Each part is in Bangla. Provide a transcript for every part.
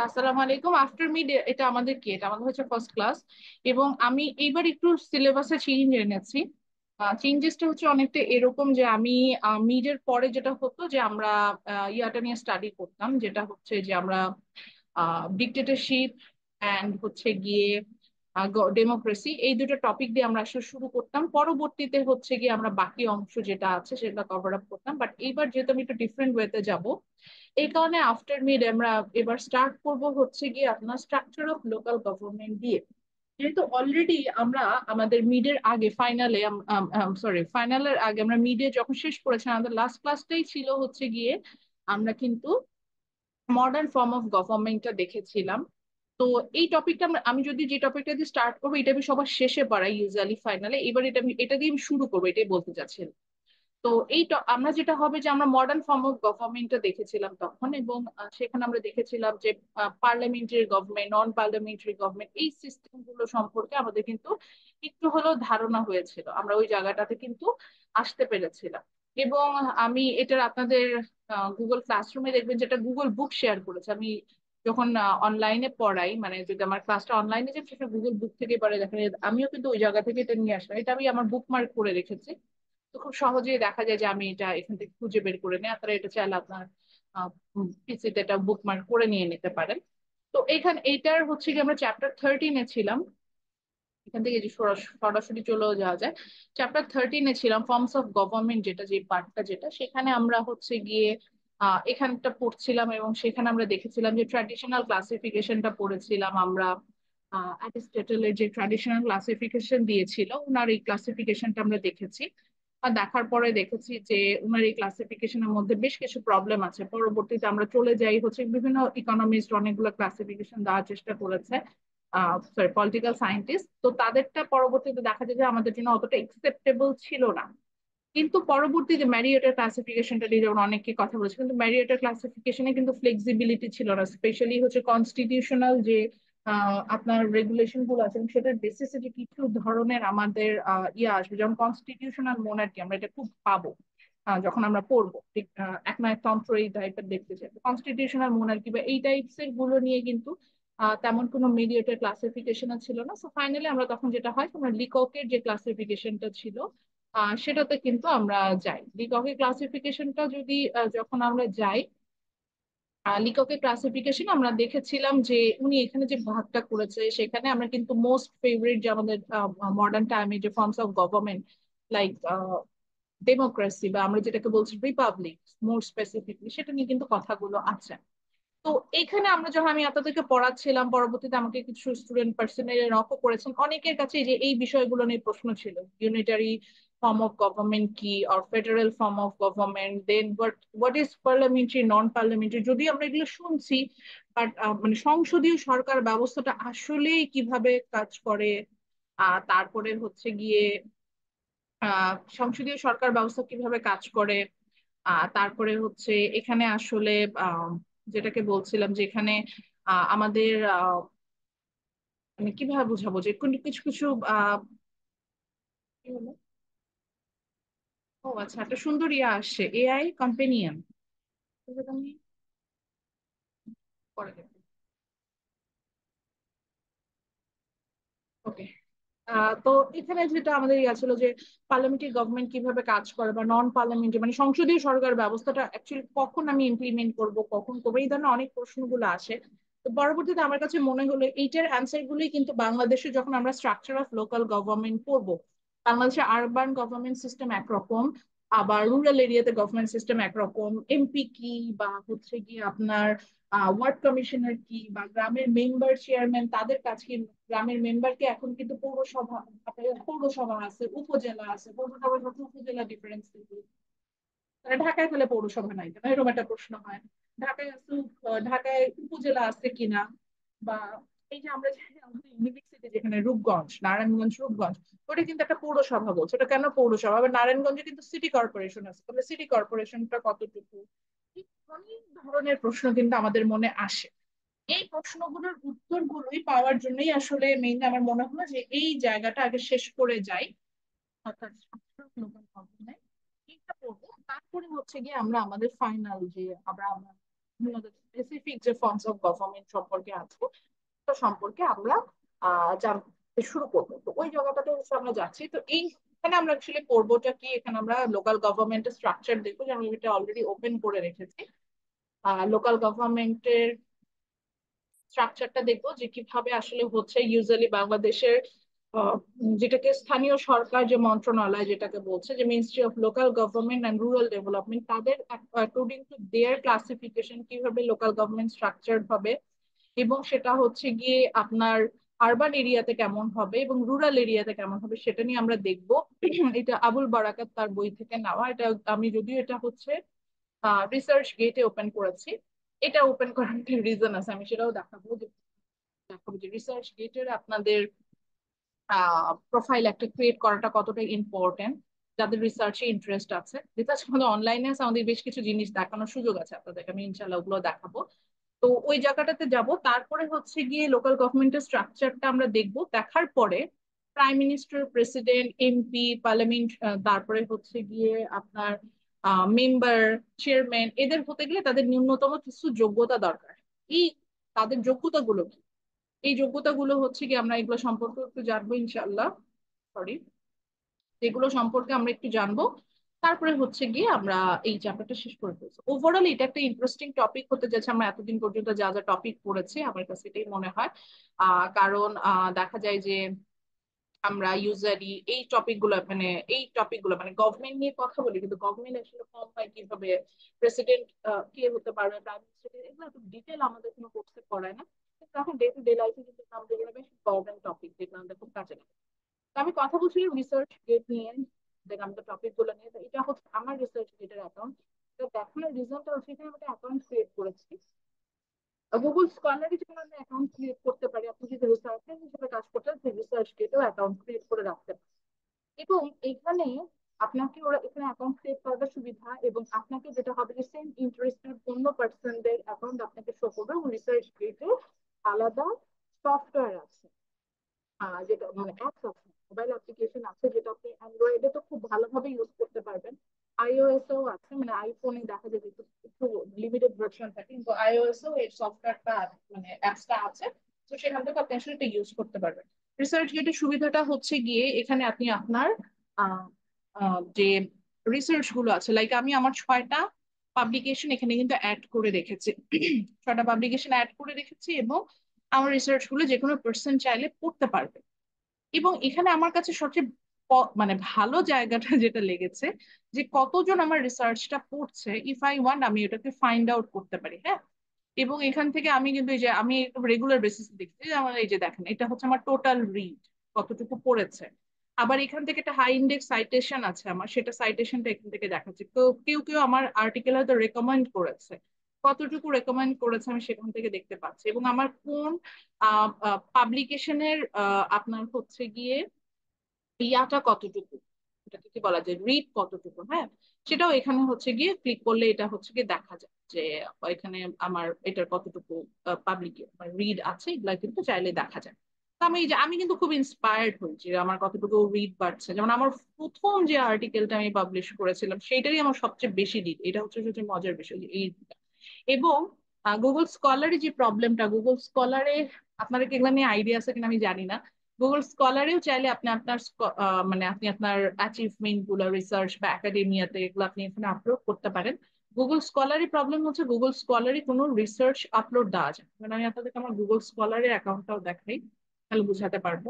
আসসালামু আলাইকুম। আফটার মিড এটা আমাদের কি, এটা আমাদের হচ্ছে ফার্স্ট ক্লাস। এবং আমি এইবার একটু সিলেবাসে চেঞ্জ এনেছি। চেঞ্জেসটা হচ্ছে অনেকটা এরকম যে আমি মিডের পরে যেটা হতো যে আমরা ইয়াটা নিয়ে স্টাডি করতাম, যেটা হচ্ছে যে আমরা ডিক্টেটরশিপ অ্যান্ড হচ্ছে গিয়ে ডেমোক্রেসি, এই দুটো টপিক দিয়ে আমরা আসলে শুরু করতাম। পরবর্তীতে হচ্ছে গিয়ে আমরা বাকি অংশ যেটা আছে সেটা কভার আপ করতাম, বাট এইবার যেহেতু আমি একটু ডিফারেন্ট ওয়েতে যাব, এই কারণে আফটার মিড আমরা এবার স্টার্ট করব হচ্ছে গিয়ে আপনার স্ট্রাকচার অফ লোকাল গভর্নমেন্ট দিয়ে। যেহেতু অলরেডি আমরা আমাদের মিডের আগে ফাইনালে, সরি ফাইনালের আগে আমরা মিডে যখন শেষ করেছিলাম, আমাদের লাস্ট ক্লাসটাই ছিল হচ্ছে গিয়ে আমরা কিন্তু মডার্ন ফর্ম অফ গভর্নমেন্টটা দেখেছিলাম। তো এই টপিকটা আমি যদি যে টপিকটা দিয়ে স্টার্ট করবো, এটা আমি সবার শেষে পড়াই ইউজুয়ালি ফাইনালে, এবার এটা দিয়ে আমি শুরু করবো, এটাই বলতে চাচ্ছিলাম। তো আমরা যেটা হবে যে আমরা মডার্ন ফর্ম অফ গভর্নমেন্টটা দেখেছিলাম তখন, এবং সেখানে আমরা দেখেছিলাম যে পার্লামেন্টারি গভর্নমেন্ট, নন পার্লামেন্টারি গভর্নমেন্ট, এই সিস্টেম গুলো সম্পর্কে আমাদের কিন্তু একটু হলেও ধারণা হয়েছিল, আমরা ওই জায়গাটাতে কিন্তু আসতে পেরেছিলাম। এবং আমি এটার আপনাদের গুগল ক্লাসরুমে দেখবেন যেটা গুগল বুক শেয়ার করেছে। আমি যখন অনলাইনে পড়াই, মানে যদি আমার ক্লাসটা অনলাইনে যে সেটা গুগল বুক থেকে পড়ে দেখেন, আমিও কিন্তু ওই জায়গা থেকে এটা নিয়ে আসলাম, এটা আমি আমার বুকমার্ক করে রেখেছি। তো খুব সহজেই দেখা যায় যে আমি এটা এখান থেকে খুঁজে বের করে নিই, আপনারা এটা চাইলে আপনার পিসিতে এটা বুকমার্ক করে নিয়ে নিতে পারেন। তো এইটার হচ্ছে কি আমরা চ্যাপ্টার 13-এ ছিলাম। এখান থেকে যে সরাসরি চলেও যাওয়া যায়। চ্যাপ্টার 13-এ ছিলাম ফর্মস অফ গভর্নমেন্ট, যেটা যে পার্টটা যেটা সেখানে আমরা হচ্ছে গিয়ে এখানটা পড়ছিলাম, এবং সেখানে আমরা দেখেছিলাম যে ট্র্যাডিশনাল ক্লাসিফিকেশনটা পড়েছিলাম আমরা। অ্যারিস্টটলের যে ট্র্যাডিশনাল ক্লাসিফিকেশন দিয়েছিল, ওনার এই ক্লাসিফিকেশনটা আমরা দেখেছি। আর দেখার পরে দেখেছি যে ওনার এই ক্লাসিফিকেশনের মধ্যে বেশ কিছু প্রবলেম আছে। পরবর্তীতে আমরা চলে যাই হচ্ছে বিভিন্ন ইকোনমিস্ট অনেকগুলো ক্লাসিফিকেশন দেওয়ার চেষ্টা করেছে, সরি পলিটিক্যাল সায়েন্টিস্ট, তো তাদেরটা পরবর্তীতে দেখা যায় যে আমাদের জন্য অতটা একসেপ্টেবল ছিল না। কিন্তু পরবর্তীতে ম্যারিয়টের ক্লাসিফিকেশনটা নিয়ে যেমন অনেকে কথা বলেছে, কিন্তু ম্যারিয়টের ক্লাসিফিকেশনে কিন্তু ফ্লেক্সিবিলিটি ছিল না, স্পেশালি হচ্ছে কনস্টিটিউশনাল যে আপনার রেগুলেশন গুলো আছে, এবং সেটার বেসিসে যে কিছু ধরনের আমাদের আসবে, যেমন কনস্টিটিউশনাল মোনার্কি, আমরা এটা খুব পাবো যখন আমরা পড়বো, ঠিক একনায়কতন্ত্র এই টাইপের দেখতে চাই, কনস্টিটিউশনাল মোনার্কি বা এই টাইপস এর গুলো নিয়ে কিন্তু তেমন কোনো মিডিয়েটের ক্লাসিফিকেশন ছিল না। সো ফাইনালি আমরা তখন যেটা হয়, তোমরা লিককের যে ক্লাসিফিকেশনটা ছিল সেটাতে কিন্তু আমরা যাই। লিককের ক্লাসিফিকেশনটা যদি যখন আমরা যাই, লিককের ক্লাসিফিকেশন আমরা দেখেছিলাম যে উনি এখানে যে ভাগটা করেছে, সেখানে আমরা কিন্তু মোস্ট ফেভারিট যে আমাদের মডার্ন টাইমে যে forms of government, like democracy বা আমরা যেটাকে বলছি রিপাবলিক মোর স্পেসিফিকলি, সেটা নিয়ে কিন্তু কথাগুলো আছে। তো এখানে আমরা যখন আমি আপনাদেরকে পড়াচ্ছিলাম, পরবর্তীতে আমাকে কিছু স্টুডেন্ট পার্সোনালি নকও করেছেন, অনেকের কাছে এই যে এই বিষয়গুলো নিয়ে প্রশ্ন ছিল, ইউনিটারি ফর্ম অফ গভর্নমেন্ট কি, আর federal form of government, then what is parliamentary, non parliamentary, যদি আমরা এগুলো শুনছি, বাট মানে সংসদীয় সরকার ব্যবস্থাটা আসলে কিভাবে কাজ করে, তারপরে হচ্ছে গিয়ে সংসদীয় সরকার ব্যবস্থা কিভাবে কাজ করে, তারপরে হচ্ছে এখানে আসলে আহ, যেটাকে বলছিলাম যে এখানে আমাদের মানে কিভাবে বুঝাবো যে কিছু কিছু আহ কি হলো? ও আচ্ছা, একটা সুন্দর আসছে, এআই কম্পেনিয়ন, আমি পরে দেখবো। ওকে। তো এখানে যেটা আমাদের ছিল যে পার্লামেন্টারি গভর্নমেন্ট কিভাবে কাজ করে, বা নন পার্লামেন্টারি মানে সংসদীয় সরকার ব্যবস্থাটা অ্যাকচুয়ালি কখন আমি ইমপ্লিমেন্ট করব, কখন করবো, এই ধরনের অনেক প্রশ্নগুলো আসে। তো পরবর্তীতে আমার কাছে মনে হলো এইটার অ্যান্সার গুলোই কিন্তু বাংলাদেশে যখন আমরা স্ট্রাকচার অফ লোকাল গভর্নমেন্ট পড়বো, বাংলাদেশে আরবান গভর্নমেন্ট সিস্টেম একরকম, আবার রুরাল এরিয়াতে গভর্নমেন্ট সিস্টেম একরকম, এমপি কি বা হচ্ছে গিয়ে আপনার ওয়ার্ড কমিশনার কি, বা গ্রামের মেম্বার চেয়ারম্যান তাদের কাছে কি, গ্রামের মেম্বারকে এখন কিন্তু পৌরসভা, আপনাদের পৌরসভা আছে, উপজেলা আছে, পৌরসভার সাথে উপজেলা ডিফারেন্স কিন্তু, তাহলে ঢাকায় তাহলে পৌরসভা নাই কেন, এরকম একটা প্রশ্ন হয়। ঢাকায় আছে ঢাকায় উপজেলা আছে কিনা, বা এই যে আমরা যে ইউনিভার্সিটি যেখানে রূপগঞ্জ, নারায়ণগঞ্জ রূপগঞ্জ, ওটা কিন্তু একটা পৌরসভা বলছে, ওটা কেন পৌরসভা? আবার নারায়ণগঞ্জে কিন্তু সিটি কর্পোরেশন আছে, তাহলে সিটি কর্পোরেশনটা কতটুকু? এই অনেক ধরনের প্রশ্ন কিন্তু আমাদের মনে আসে। এই প্রশ্নগুলোর উত্তরগুলোই পাওয়ার জন্যই আসলে মেইনলি আমার মনে হলো যে এই জায়গাটা আগে শেষ করে যাই, অর্থাৎ গ্লোবাল গভর্নেন্স এইটা পড়বো, তারপরে হচ্ছে গিয়ে আমরা আমাদের ফাইনাল যে আমরা স্পেসিফিক যে ফর্মস অফ গভর্নমেন্ট সম্পর্কে আছে তো সম্পর্কে আমরা জানতে শুরু করবো। তো ওই জায়গাটাতে হচ্ছে আমরা যাচ্ছি। তো এইখানে আমরা অ্যাকচুয়ালি করবোটা কি, এখানে আমরা লোকাল গভর্নমেন্টের স্ট্রাকচার দেখবো, যে আমি এটা অলরেডি ওপেন করে রেখেছি। লোকাল গভর্নমেন্টের স্ট্রাকচারটা দেখবো যে কিভাবে আসলে হচ্ছে ইউজুয়ালি বাংলাদেশের যেটাকে স্থানীয় সরকার যে মন্ত্রণালয় যেটাকে বলছে যে ministry of local government and rural development, তাদের অ্যাকর্ডিং টু দেয়ার ক্লাসিফিকেশন কিভাবে লোকাল গভর্নমেন্ট স্ট্রাকচার হবে, এবং সেটা হচ্ছে গিয়ে আপনার আরবান এরিয়াতে কেমন হবে এবং রুরাল এরিয়াতে কেমন হবে সেটা নিয়ে আমরা দেখব। এটা আবুল বারাকাত তার বই থেকে নেওয়া। এটা আমি যদিও এটা হচ্ছে রিসার্চ গেটে ওপেন করেছি। এটা ওপেন করার একটা রিজন আছে, আমি সেটাও দেখাবো যে রিসার্চ গেটের আপনাদের প্রোফাইল একটা ক্রিয়েট করাটা কতটা ইম্পর্টেন্ট। যাদের রিসার্চে ইন্টারেস্ট আছে, রিসার্চ আমাদের অনলাইনে আছে, আমাদের বেশ কিছু জিনিস দেখানোর সুযোগ আছে আপনাদেরকে, আমি ইনশাল্লাহ ওগুলো দেখাবো। তো ওই জায়গাটাতে যাব। তারপরে হচ্ছে গিয়ে লোকাল গভর্নমেন্টের স্ট্রাকচারটা আমরা দেখব, দেখার পরে prime minister, president, MP, parliament, তারপরে হচ্ছে গিয়ে আপনার মেম্বার, চেয়ারম্যান, এদের হতে গেলে তাদের ন্যূনতম কিছু যোগ্যতা দরকার। এই তাদের যোগ্যতাগুলো কি, এই যোগ্যতাগুলো হচ্ছে কি আমরা এগুলো সম্পর্কে একটু জানবো ইনশাল্লাহ। সরি, এগুলো সম্পর্কে আমরা একটু জানবো। তারপরে হচ্ছে গিয়ে আমরা এই চ্যাপ্টারটা শেষ করে ফেলছি। ওভারঅল এটা একটা ইন্টারেস্টিং টপিক হতে যাচ্ছে। আমরা এতদিন পর্যন্ত যা যা টপিক পড়েছি আমার কাছে এটাই মনে হয়। কারণ দেখা যায় যে আমরা ইউজুয়ালি এই টপিক গুলো মানে গভর্নমেন্ট নিয়ে কথা বলি, কিন্তু গভর্নমেন্ট আসলে ফর্ম হয় কিভাবে, প্রেসিডেন্ট কে হতে পারবে, প্রাইম মিনিস্টার, এগুলো একটু ডিটেল আমাদের কোনো কোর্সে পড়ায় না। কিন্তু এখন ডে টু ডে লাইফে কিন্তু আমাদের এগুলো বেশ গভর্নমেন্ট টপিক, যেগুলো আমাদের খুব কাজে লাগে। তো আমি কথা বলছিলাম রিসার্চ গেট নিয়ে, দেন আমাদের টপিক গুলো নিয়ে। তো এটা হচ্ছে আমার রিসার্চ গেটের অ্যাকাউন্ট। তো দেখানোর রিজনটা হচ্ছে এখানে একটা অ্যাকাউন্ট ক্রিয়েট করেছি। গুগল স্কলারে যেমন আমি অ্যাকাউন্ট ক্রিয়েট করতে পারি, আপনি যদি রিসার্চের হিসেবে কাজ করতে সেই রিসার্চ গেটেও অ্যাকাউন্ট ক্রিয়েট করে রাখতে পারেন। এবং এখানে আপনাকে ওরা এখানে অ্যাকাউন্ট ক্রিয়েট করাটা সুবিধা, এবং আপনাকে যেটা হবে যে সেম ইন্টারেস্টেড অন্য পার্সনদের অ্যাকাউন্ট আপনাকে শো করবে। এবং রিসার্চ গেটে আলাদা সফটওয়্যার আছে, যেটা মানে অ্যাপস আছে, মোবাইল অ্যাপ্লিকেশন আছে, যেটা আপনি অ্যান্ড্রয়েডে তো খুব ভালোভাবে ইউজ করতে পারবেন। আইওএস এও আছে, মানে আইফোনে দেখা যায় যে একটু লিমিটেড ভার্সন থাকে, কিন্তু আইওএস এও এই সফটওয়্যারটা মানে অ্যাপসটা আছে। তো সেখান থেকে আপনি আসলে এটা ইউজ করতে পারবেন। রিসার্চ গেটের সুবিধাটা হচ্ছে গিয়ে এখানে আপনি আপনার আহ, যে রিসার্চ গুলো আছে, লাইক আমি আমার 6টা পাবলিকেশন এখানে কিন্তু অ্যাড করে রেখেছি। 6টা পাবলিকেশন অ্যাড করে রেখেছি, এবং আমার রিসার্চ গুলো যে কোনো পার্সন চাইলে পড়তে পারবে। এবং এখানে আমার কাছে সবচেয়ে মানে ভালো জায়গাটা যেটা লেগেছে, যে কতজন আমার রিসার্চটা পড়ছে, ইফ আই ওয়ান্ট আমি এটাকে ফাইন্ড আউট করতে পারি। হ্যাঁ, এবং এখান থেকে আমি কিন্তু এই যে আমি রেগুলার বেসিস দেখছি যে আমার এই যে দেখেন এটা হচ্ছে আমার টোটাল রিড কতটুকু পড়েছে। আবার এখান থেকে একটা হাই ইন্ডেক্স সাইটেশন আছে আমার, সেটা সাইটেশনটা এখান থেকে দেখাচ্ছে। তো কেউ কেউ আমার আর্টিকেল হয়তো রেকমেন্ড করেছে, কতটুকু রেকমেন্ড করেছে আমি সেখান থেকে দেখতে পাচ্ছি। এবং আমার কোন পাবলিকেশনের আপনার হচ্ছে গিয়ে ইয়াটা কতটুকু, এটাকে কি বলা যায়, রিড কতটুকু, হ্যাঁ, সেটাও এখানে হচ্ছে গিয়ে ক্লিক করলে এটা হচ্ছে গিয়ে দেখা যায় যে এখানে আমার এটার কতটুকু পাবলিক রিড আছে, এগুলা কিন্তু চাইলে দেখা যায়। তো আমি কিন্তু খুব ইন্সপায়ার্ড হই যে আমার কতটুকু রিড বাড়ছে। যেমন আমার প্রথম যে আর্টিকেলটা আমি পাবলিশ করেছিলাম সেইটারই আমার সবচেয়ে বেশি রিড, এটা হচ্ছে সবচেয়ে মজার বিষয় যে এই। এবং গুগল স্কলারে যে প্রবলেমটা, গুগল স্কলারে আপনাদের কি এগুলো নিয়ে আইডিয়া আছে কিনা আমি জানি না। গুগল স্কলারেও চাইলে আপনি আপনার মানে আপনি আপনার অ্যাচিভমেন্ট গুলো রিসার্চ বা একাডেমিয়াতে এগুলো আপনি এখানে আপলোড করতে পারেন। গুগল স্কলারই প্রবলেম হচ্ছে গুগল স্কলারে কোনো রিসার্চ আপলোড দেওয়া যায় মানে আমি আপনাদেরকে আমার গুগল স্কলারের অ্যাকাউন্টটাও দেখাই, তাহলে বুঝাতে পারবো।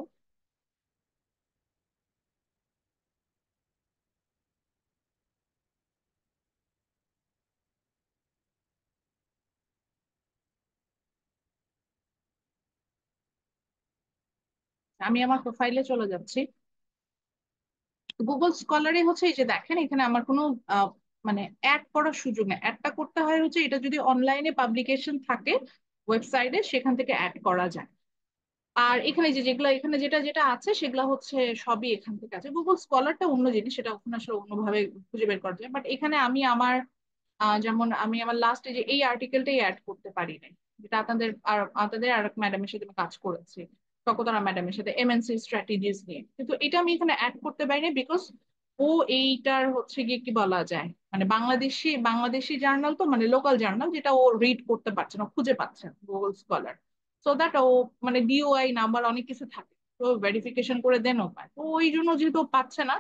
আমি আমার প্রোফাইলে চলে যাচ্ছি। গুগল স্কলারে হচ্ছে এই যে দেখেন এখানে আমার কোনো আহ, মানে অ্যাড করার সুযোগ নেই। অ্যাডটা করতে হয় হচ্ছে এটা যদি অনলাইনে পাবলিকেশন থাকে ওয়েবসাইটে, সেখান থেকে অ্যাড করা যায়। আর এখানে যে যেগুলো এখানে যেটা যেটা আছে সেগুলো হচ্ছে সবই এখান থেকে আছে। গুগল স্কলারটা অন্য জিনিস, সেটা ওখানে আসলে অন্যভাবে খুঁজে বের করা যায়। বাট এখানে আমি আমার যেমন আমি আমার লাস্টে যে এই আর্টিকেলটাই অ্যাড করতে পারি নাই, যেটা আপনাদের আর এক ম্যাডামের সাথে আমি কাজ করেছি, শকুন্তলা ম্যাডামের সাথে এমএনসি স্ট্র্যাটেজিস নিয়ে, কিন্তু এটা আমি এখানে অ্যাড করতে পারিনি বিকজ ও এইটার হচ্ছে গিয়ে কি বলা যায়, মানে বাংলাদেশি বাংলাদেশি জার্নাল, তো মানে লোকাল জার্নাল যেটা ও রিড করতে পারছে না, খুঁজে পাচ্ছে না গুগল স্কলার। সো দ্যাট ও মানে ডিওআই নাম্বার অনেক কিছু থাকে, তো ভেরিফিকেশন করে দেন ও পায়, তো ওই জন্য যেহেতু ও পাচ্ছে না,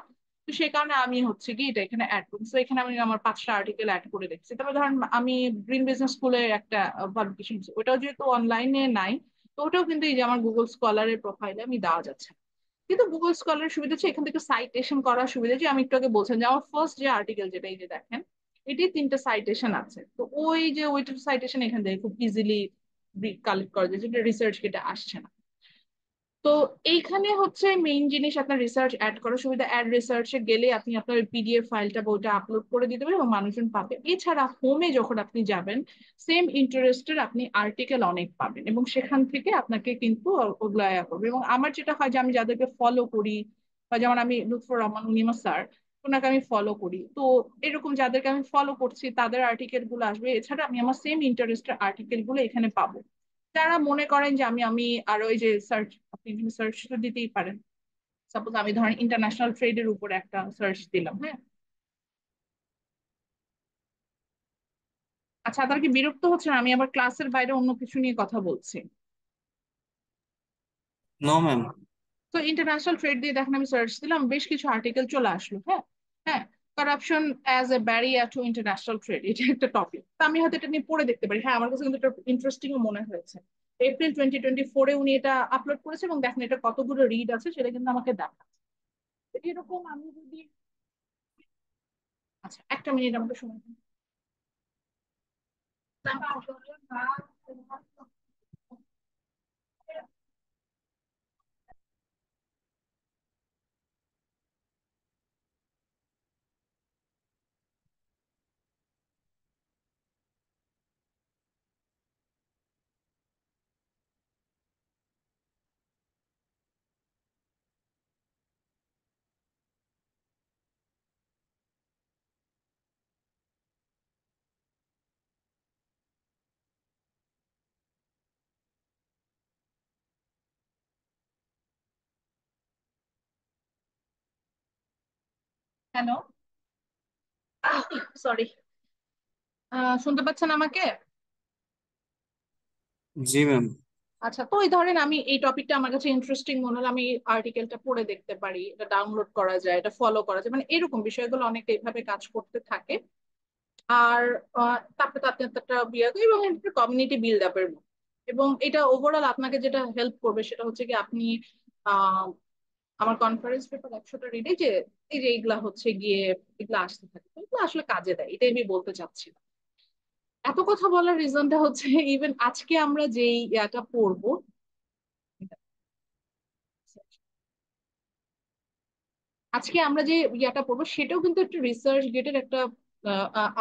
তো সে কারণে আমি হচ্ছে কি এটা এখানে অ্যাড করি। তো এখানে আমি আমার 5টা আর্টিকেল অ্যাড করে দেখছি। তারপর ধরেন আমি গ্রিন বিজনেস স্কুলে একটা পাবলিকেশন, ওটাও যেহেতু অনলাইনে নাই, তো ওটাও কিন্তু এই যে আমার গুগল স্কলারের প্রোফাইলে আমি দেওয়া যাচ্ছে। কিন্তু গুগল স্কলার সুবিধা হচ্ছে এখান থেকে সাইটেশন করার সুবিধা, যে আমি একটু আগে বলছেন যে আমার ফার্স্ট যে আর্টিকেল যেটা এই যে দেখেন, এটি 3টা সাইটেশন আছে, তো ওই যে ওইটার সাইটেশন এখান থেকে খুব ইজিলি কালেক্ট করা যায়, যেটা রিসার্চ কেটে আসছে না। তো এইখানে হচ্ছে মেইন জিনিস আপনার রিসার্চ অ্যাড করার সুবিধা। অ্যাড রিসার্চে গেলে আপনি আপনার পিডিএফ ফাইলটা বা ওটা আপলোড করে দিতে পারেন এবং মানুষজন পাবে। এছাড়া হোমে যখন আপনি যাবেন, সেম ইন্টারেস্টের আপনি আর্টিকেল অনেক পাবেন এবং সেখান থেকে আপনাকে কিন্তু ওগুলা ইয়া করবে। এবং আমার যেটা হয় যে আমি যাদেরকে ফলো করি, বা যেমন আমি লুৎফর রহমান উনিমা স্যার, ওনাকে আমি ফলো করি, তো এরকম যাদেরকে আমি ফলো করছি তাদের আর্টিকেল গুলো আসবে। এছাড়া আমি আমার সেম ইন্টারেস্টের আর্টিকেল গুলো এখানে পাবো। যারা মনে করেন যে আমি আমি আরো ওই যে সার্চ, আপনি এখানে সার্চ তো দিতেই পারেন। সাপোজ আমি ধরেন ইন্টারন্যাশনাল ট্রেডের উপর একটা সার্চ দিলাম, হ্যাঁ। আচ্ছা, আপনার কি বিরক্ত হচ্ছে না আমি আবার ক্লাসের বাইরে অন্য কিছু নিয়ে কথা বলছি? No ma'am. তো ইন্টারন্যাশনাল ট্রেড দিয়ে দেখেন আমি সার্চ দিলাম, বেশ কিছু আর্টিকেল চলে আসলো, হ্যাঁ। হ্যাঁ, corruption as a barrier two international trade, এটা একটা টপিক। তো আমি হয়তো এটা নিয়ে পড়ে দেখতে পারি, হ্যাঁ আমার কাছে কিন্তু এটা ইন্টারেস্টিং মনে হয়েছে। এপ্রিল 2024-এ উনি এটা আপলোড করেছে এবং দেখেন এটা কতগুলো রিড আছে সেটা কিন্তু আমাকে দেখাচ্ছে। তো এরকম আমি যদি, আচ্ছা একটা মিনিট আমাকে সময় দিন। হ্যালো, সরি, শুনতে পাচ্ছেন আমাকে? জি ম্যাম। আচ্ছা, তো ওই ধরেন আমি এই টপিকটা আমার কাছে ইন্টারেস্টিং মনে হলো, আমি আর্টিকেলটা পড়ে দেখতে পারি, এটা ডাউনলোড করা যায়, এটা ফলো করা যায়, মানে এরকম বিষয়গুলো অনেকটা এইভাবে কাজ করতে থাকে। আর তারপরে তাতে একটা বিয়ে এবং একটা কমিউনিটি বিল্ড আপের মতো। এবং এটা ওভারঅল আপনাকে যেটা হেল্প করবে সেটা হচ্ছে কি আপনি আহ আমার কনফারেন্স পেপার 100টা রিডে যে এই যে এইগুলা হচ্ছে গিয়ে এগুলা আসতে থাকে, তো এগুলো আসলে কাজে দেয়, এটাই আমি বলতে চাচ্ছি। এত কথা বলার রিজনটা হচ্ছে ইভেন আজকে আমরা যেই ইয়াটা পড়বো, আজকে আমরা যে ইয়াটা পড়বো সেটাও কিন্তু একটা রিসার্চ গেটের একটা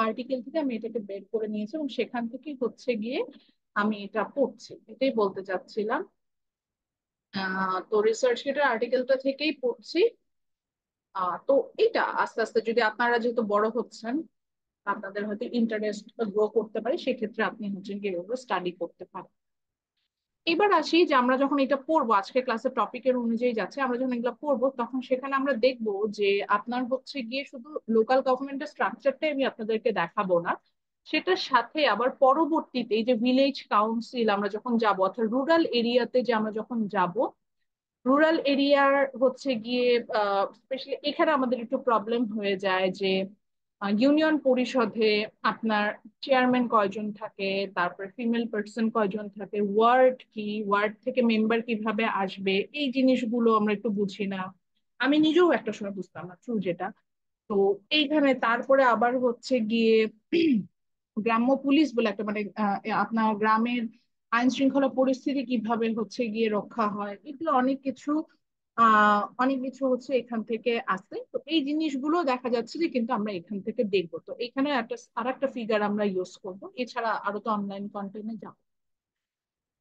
আর্টিকেল থেকে আমি এটাকে বের করে নিয়েছি এবং সেখান থেকে হচ্ছে গিয়ে আমি এটা পড়ছি, এটাই বলতে চাচ্ছিলাম। তো রিসার্চ গেটের আর্টিকেলটা থেকেই পড়ছি। তো এটা আস্তে আস্তে যদি আপনারা যেহেতু বড় হচ্ছেন, আপনাদের হয়তো ইন্টারেস্ট গ্রো করতে পারে, সেক্ষেত্রে আপনি হচ্ছেন কি এগুলো স্টাডি করতে পারেন। এবার আসি যে আমরা যখন এটা পড়বো, আজকে ক্লাসের টপিকের অনুযায়ী যাচ্ছে, আমরা যখন এগুলো পড়বো তখন সেখানে আমরা দেখবো যে আপনার হচ্ছে গিয়ে শুধু লোকাল গভর্নমেন্টের স্ট্রাকচারটাই আমি আপনাদেরকে দেখাবো না, সেটার সাথে আবার পরবর্তীতে এই যে ভিলেজ কাউন্সিল আমরা যখন যাব, অর্থাৎ রুরাল এরিয়াতে যে আমরা যখন যাব, রুরাল এরিয়ার হচ্ছে গিয়ে স্পেশালি এখানে আমাদের একটু প্রবলেম হয়ে যায় যে ইউনিয়ন পরিষদে আপনার চেয়ারম্যান কয়জন থাকে, তারপরে ফিমেল পার্সন কয়জন থাকে, ওয়ার্ড কি, ওয়ার্ড থেকে মেম্বার কিভাবে আসবে, এই জিনিসগুলো আমরা একটু বুঝি না। আমি নিজেও একটা সময় বুঝতাম না, ট্রু যেটা। তো এইখানে তারপরে আবার হচ্ছে গিয়ে গ্রাম্য পুলিশ বলে একটা মানে আপনার গ্রামের আইন শৃঙ্খলা পরিস্থিতি কিভাবে হচ্ছে গিয়ে রক্ষা হয়, এগুলো অনেক কিছু হচ্ছে এখান থেকে আসে। তো এই জিনিসগুলো দেখা যাচ্ছে যে কিন্তু আমরা এখান থেকে দেখবো, তো এখানে একটা আর একটা ফিগার আমরা ইউজ করবো, এছাড়া আরো তো অনলাইন কন্টেন্টে যাবো।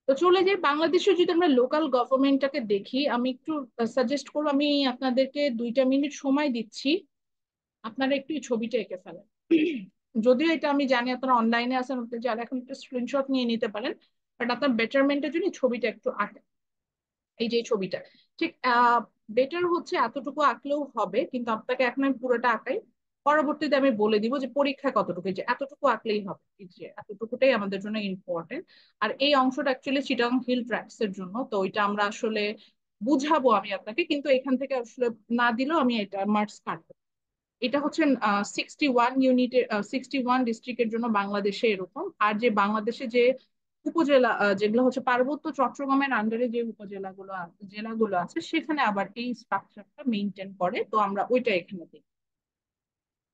তো চলে যাই বাংলাদেশে, যদি আমরা লোকাল গভর্নমেন্টটাকে দেখি, আমি একটু সাজেস্ট করবো, আমি আপনাদেরকে 2টা মিনিট সময় দিচ্ছি, আপনারা একটু এই ছবিটা এঁকে ফেলেন। যদিও এটা আমি জানি আপনারা অনলাইনে আছেন, আপনি যারা এখন একটু স্ক্রিনশট নিয়ে নিতে পারেন, বাট আপনার বেটারমেন্টের জন্য এই ছবিটা একটু আঁকেন। এই যে এই ছবিটা ঠিক বেটার হচ্ছে এতটুকু আঁকলেও হবে, কিন্তু আপনাকে এখন আমি পুরোটা আঁকাই, পরবর্তীতে আমি বলে দিব যে পরীক্ষায় কতটুকু, যে এতটুকু আঁকলেই হবে, এই যে এতটুকুটাই আমাদের জন্য ইম্পর্টেন্ট। আর এই অংশটা অ্যাকচুয়ালি চিটাগং হিল ট্র্যাক্স এর জন্য, তো ওইটা আমরা আসলে বুঝাবো আমি আপনাকে, কিন্তু এখান থেকে আসলে না দিলেও আমি এটা মার্কস কাটবো। এটা হচ্ছে 61 ইউনিটের, 61 ডিস্ট্রিক্টের জন্য বাংলাদেশে এরকম। আর যে বাংলাদেশে যে উপজেলা, যেগুলো হচ্ছে পার্বত্য চট্টগ্রামের আন্ডারে যে উপজেলাগুলো জেলাগুলো আছে, সেখানে আবার এই স্ট্রাকচারটা মেনটেন করে, তো আমরা ওইটা এখানে দিই।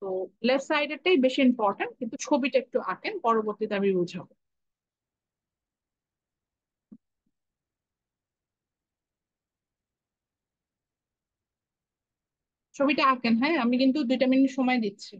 তো লেফট সাইডেরটাই বেশি ইম্পর্টেন্ট, কিন্তু ছবিটা একটু আঁকেন, পরবর্তীতে আমি বুঝাবো। ছবিটা আঁকেন, হ্যাঁ, আমি কিন্তু 2টা মিনিট সময় দিচ্ছি।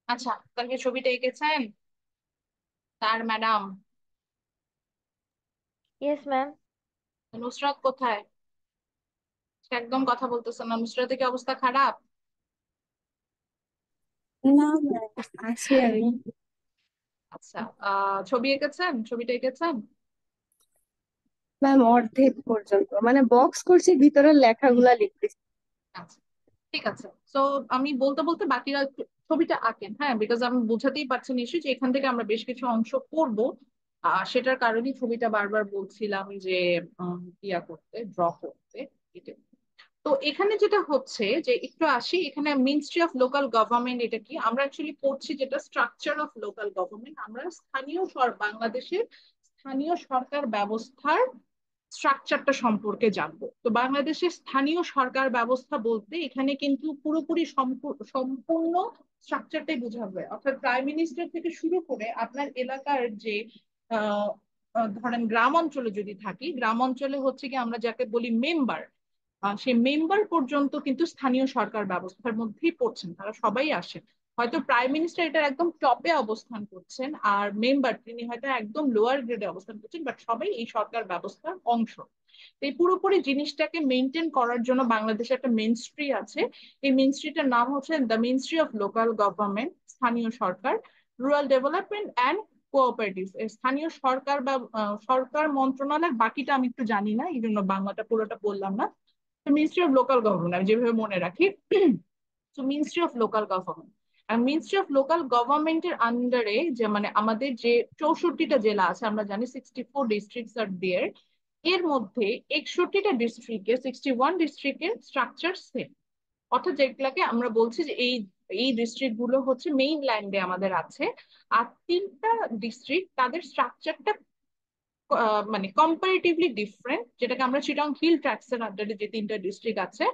আচ্ছা, তাহলে ছবিটা এঁকেছেন তার ম্যাডাম? Yes ma'am. নুসরাত কোথায়? সে একদম কথা বলতেছে না, নুসরাতের কি অবস্থা খারাপ? না ম্যাম, আছি আমি। আচ্ছা, ছবি এঁকেছেন, ছবিটা এঁকেছেন? ম্যাম অর্ধেক পর্যন্ত, মানে বক্স করছি, ভিতরে লেখাগুলা লিখতেছি। আচ্ছা, ঠিক আছে। তো আমি বলতে বলতে বাকিরা একটু ছবিটা আঁকেন, হ্যাঁ, বিকজ আমি বুঝাতেই পারছি নিশ্চয়ই যে এখান থেকে আমরা বেশ কিছু অংশ করব। সেটার কারণেই ছবিটা বারবার বলছিলাম যে করতে, ড্র করতে। এটা, তো এখানে যেটা হচ্ছে যে একটু আসি, এখানে মিনিস্ট্রি অফ লোকাল গভর্নমেন্ট, এটা কি আমরা অ্যাকচুয়ালি পড়ছি, যেটা স্ট্রাকচার অফ লোকাল গভর্নমেন্ট। আমরা স্থানীয় বাংলাদেশের স্থানীয় সরকার ব্যবস্থার স্ট্রাকচারটা সম্পর্কে জানবো। তো বাংলাদেশের স্থানীয় সরকার ব্যবস্থা বলতে এখানে কিন্তু পুরোপুরি সম্পূর্ণ স্ট্রাকচারটাই বোঝাবে, অর্থাৎ প্রাইম মিনিস্টার থেকে শুরু করে আপনার এলাকার যে আহ ধরেন গ্রাম অঞ্চলে যদি থাকি, গ্রাম অঞ্চলে হচ্ছে কি আমরা যাকে বলি মেম্বার, সেই মেম্বার পর্যন্ত কিন্তু স্থানীয় সরকার ব্যবস্থার মধ্যেই পড়ছেন, তারা সবাই আসেন। হয়তো প্রাইম মিনিস্টার এটা একদম টপে অবস্থান করছেন, আর মেম্বার তিনি হয়তো একদম লোয়ার গ্রেডে অবস্থান করছেন, বাট সবাই এই সরকার ব্যবস্থার অংশ। এই পুরোপুরি জিনিসটাকে মেনটেন করার জন্য বাংলাদেশে একটা মিনিস্ট্রি আছে। এই মিনিস্ট্রিটার নাম হচ্ছে the ministry of local government, স্থানীয় সরকার, রুরাল ডেভেলপমেন্ট অ্যান্ড কোঅপারেটিভ। স্থানীয় সরকার বা সরকার মন্ত্রণালয়ের বাকিটা আমি একটু জানি না, এই জন্য বাংলাটা পুরোটা বললাম না। মিনিস্ট্রি অফ লোকাল গভর্নমেন্ট আমি যেভাবে মনে রাখি। তো মিনিস্ট্রি অফ লোকাল গভর্নমেন্ট, আর মিনিস্ট্রি অফ লোকাল গভর্নমেন্টের আন্ডারে যে মানে আমাদের যে 64টা জেলা আছে, আমরা জানি 64 ডিস্ট্রিক্টস আর দেয়ার, এর মধ্যে 61টা ডিস্ট্রিক্টে 61 ডিস্ট্রিক্টের স্ট্রাকচার সেম। অর্থাৎ যেগুলাকে আমরা বলছি যে এই এই ডিস্ট্রিক্ট গুলো হচ্ছে মেইন ল্যান্ডে আমাদের আছে। আর 3টা ডিস্ট্রিক্ট তাদের স্ট্রাকচারটা মানে কম্পারেটিভলি ডিফারেন্ট, যেটাকে আমরা চিটাং হিল ট্র্যাক্টস এর আন্ডারে যে 3টা ডিস্ট্রিক্ট আছে,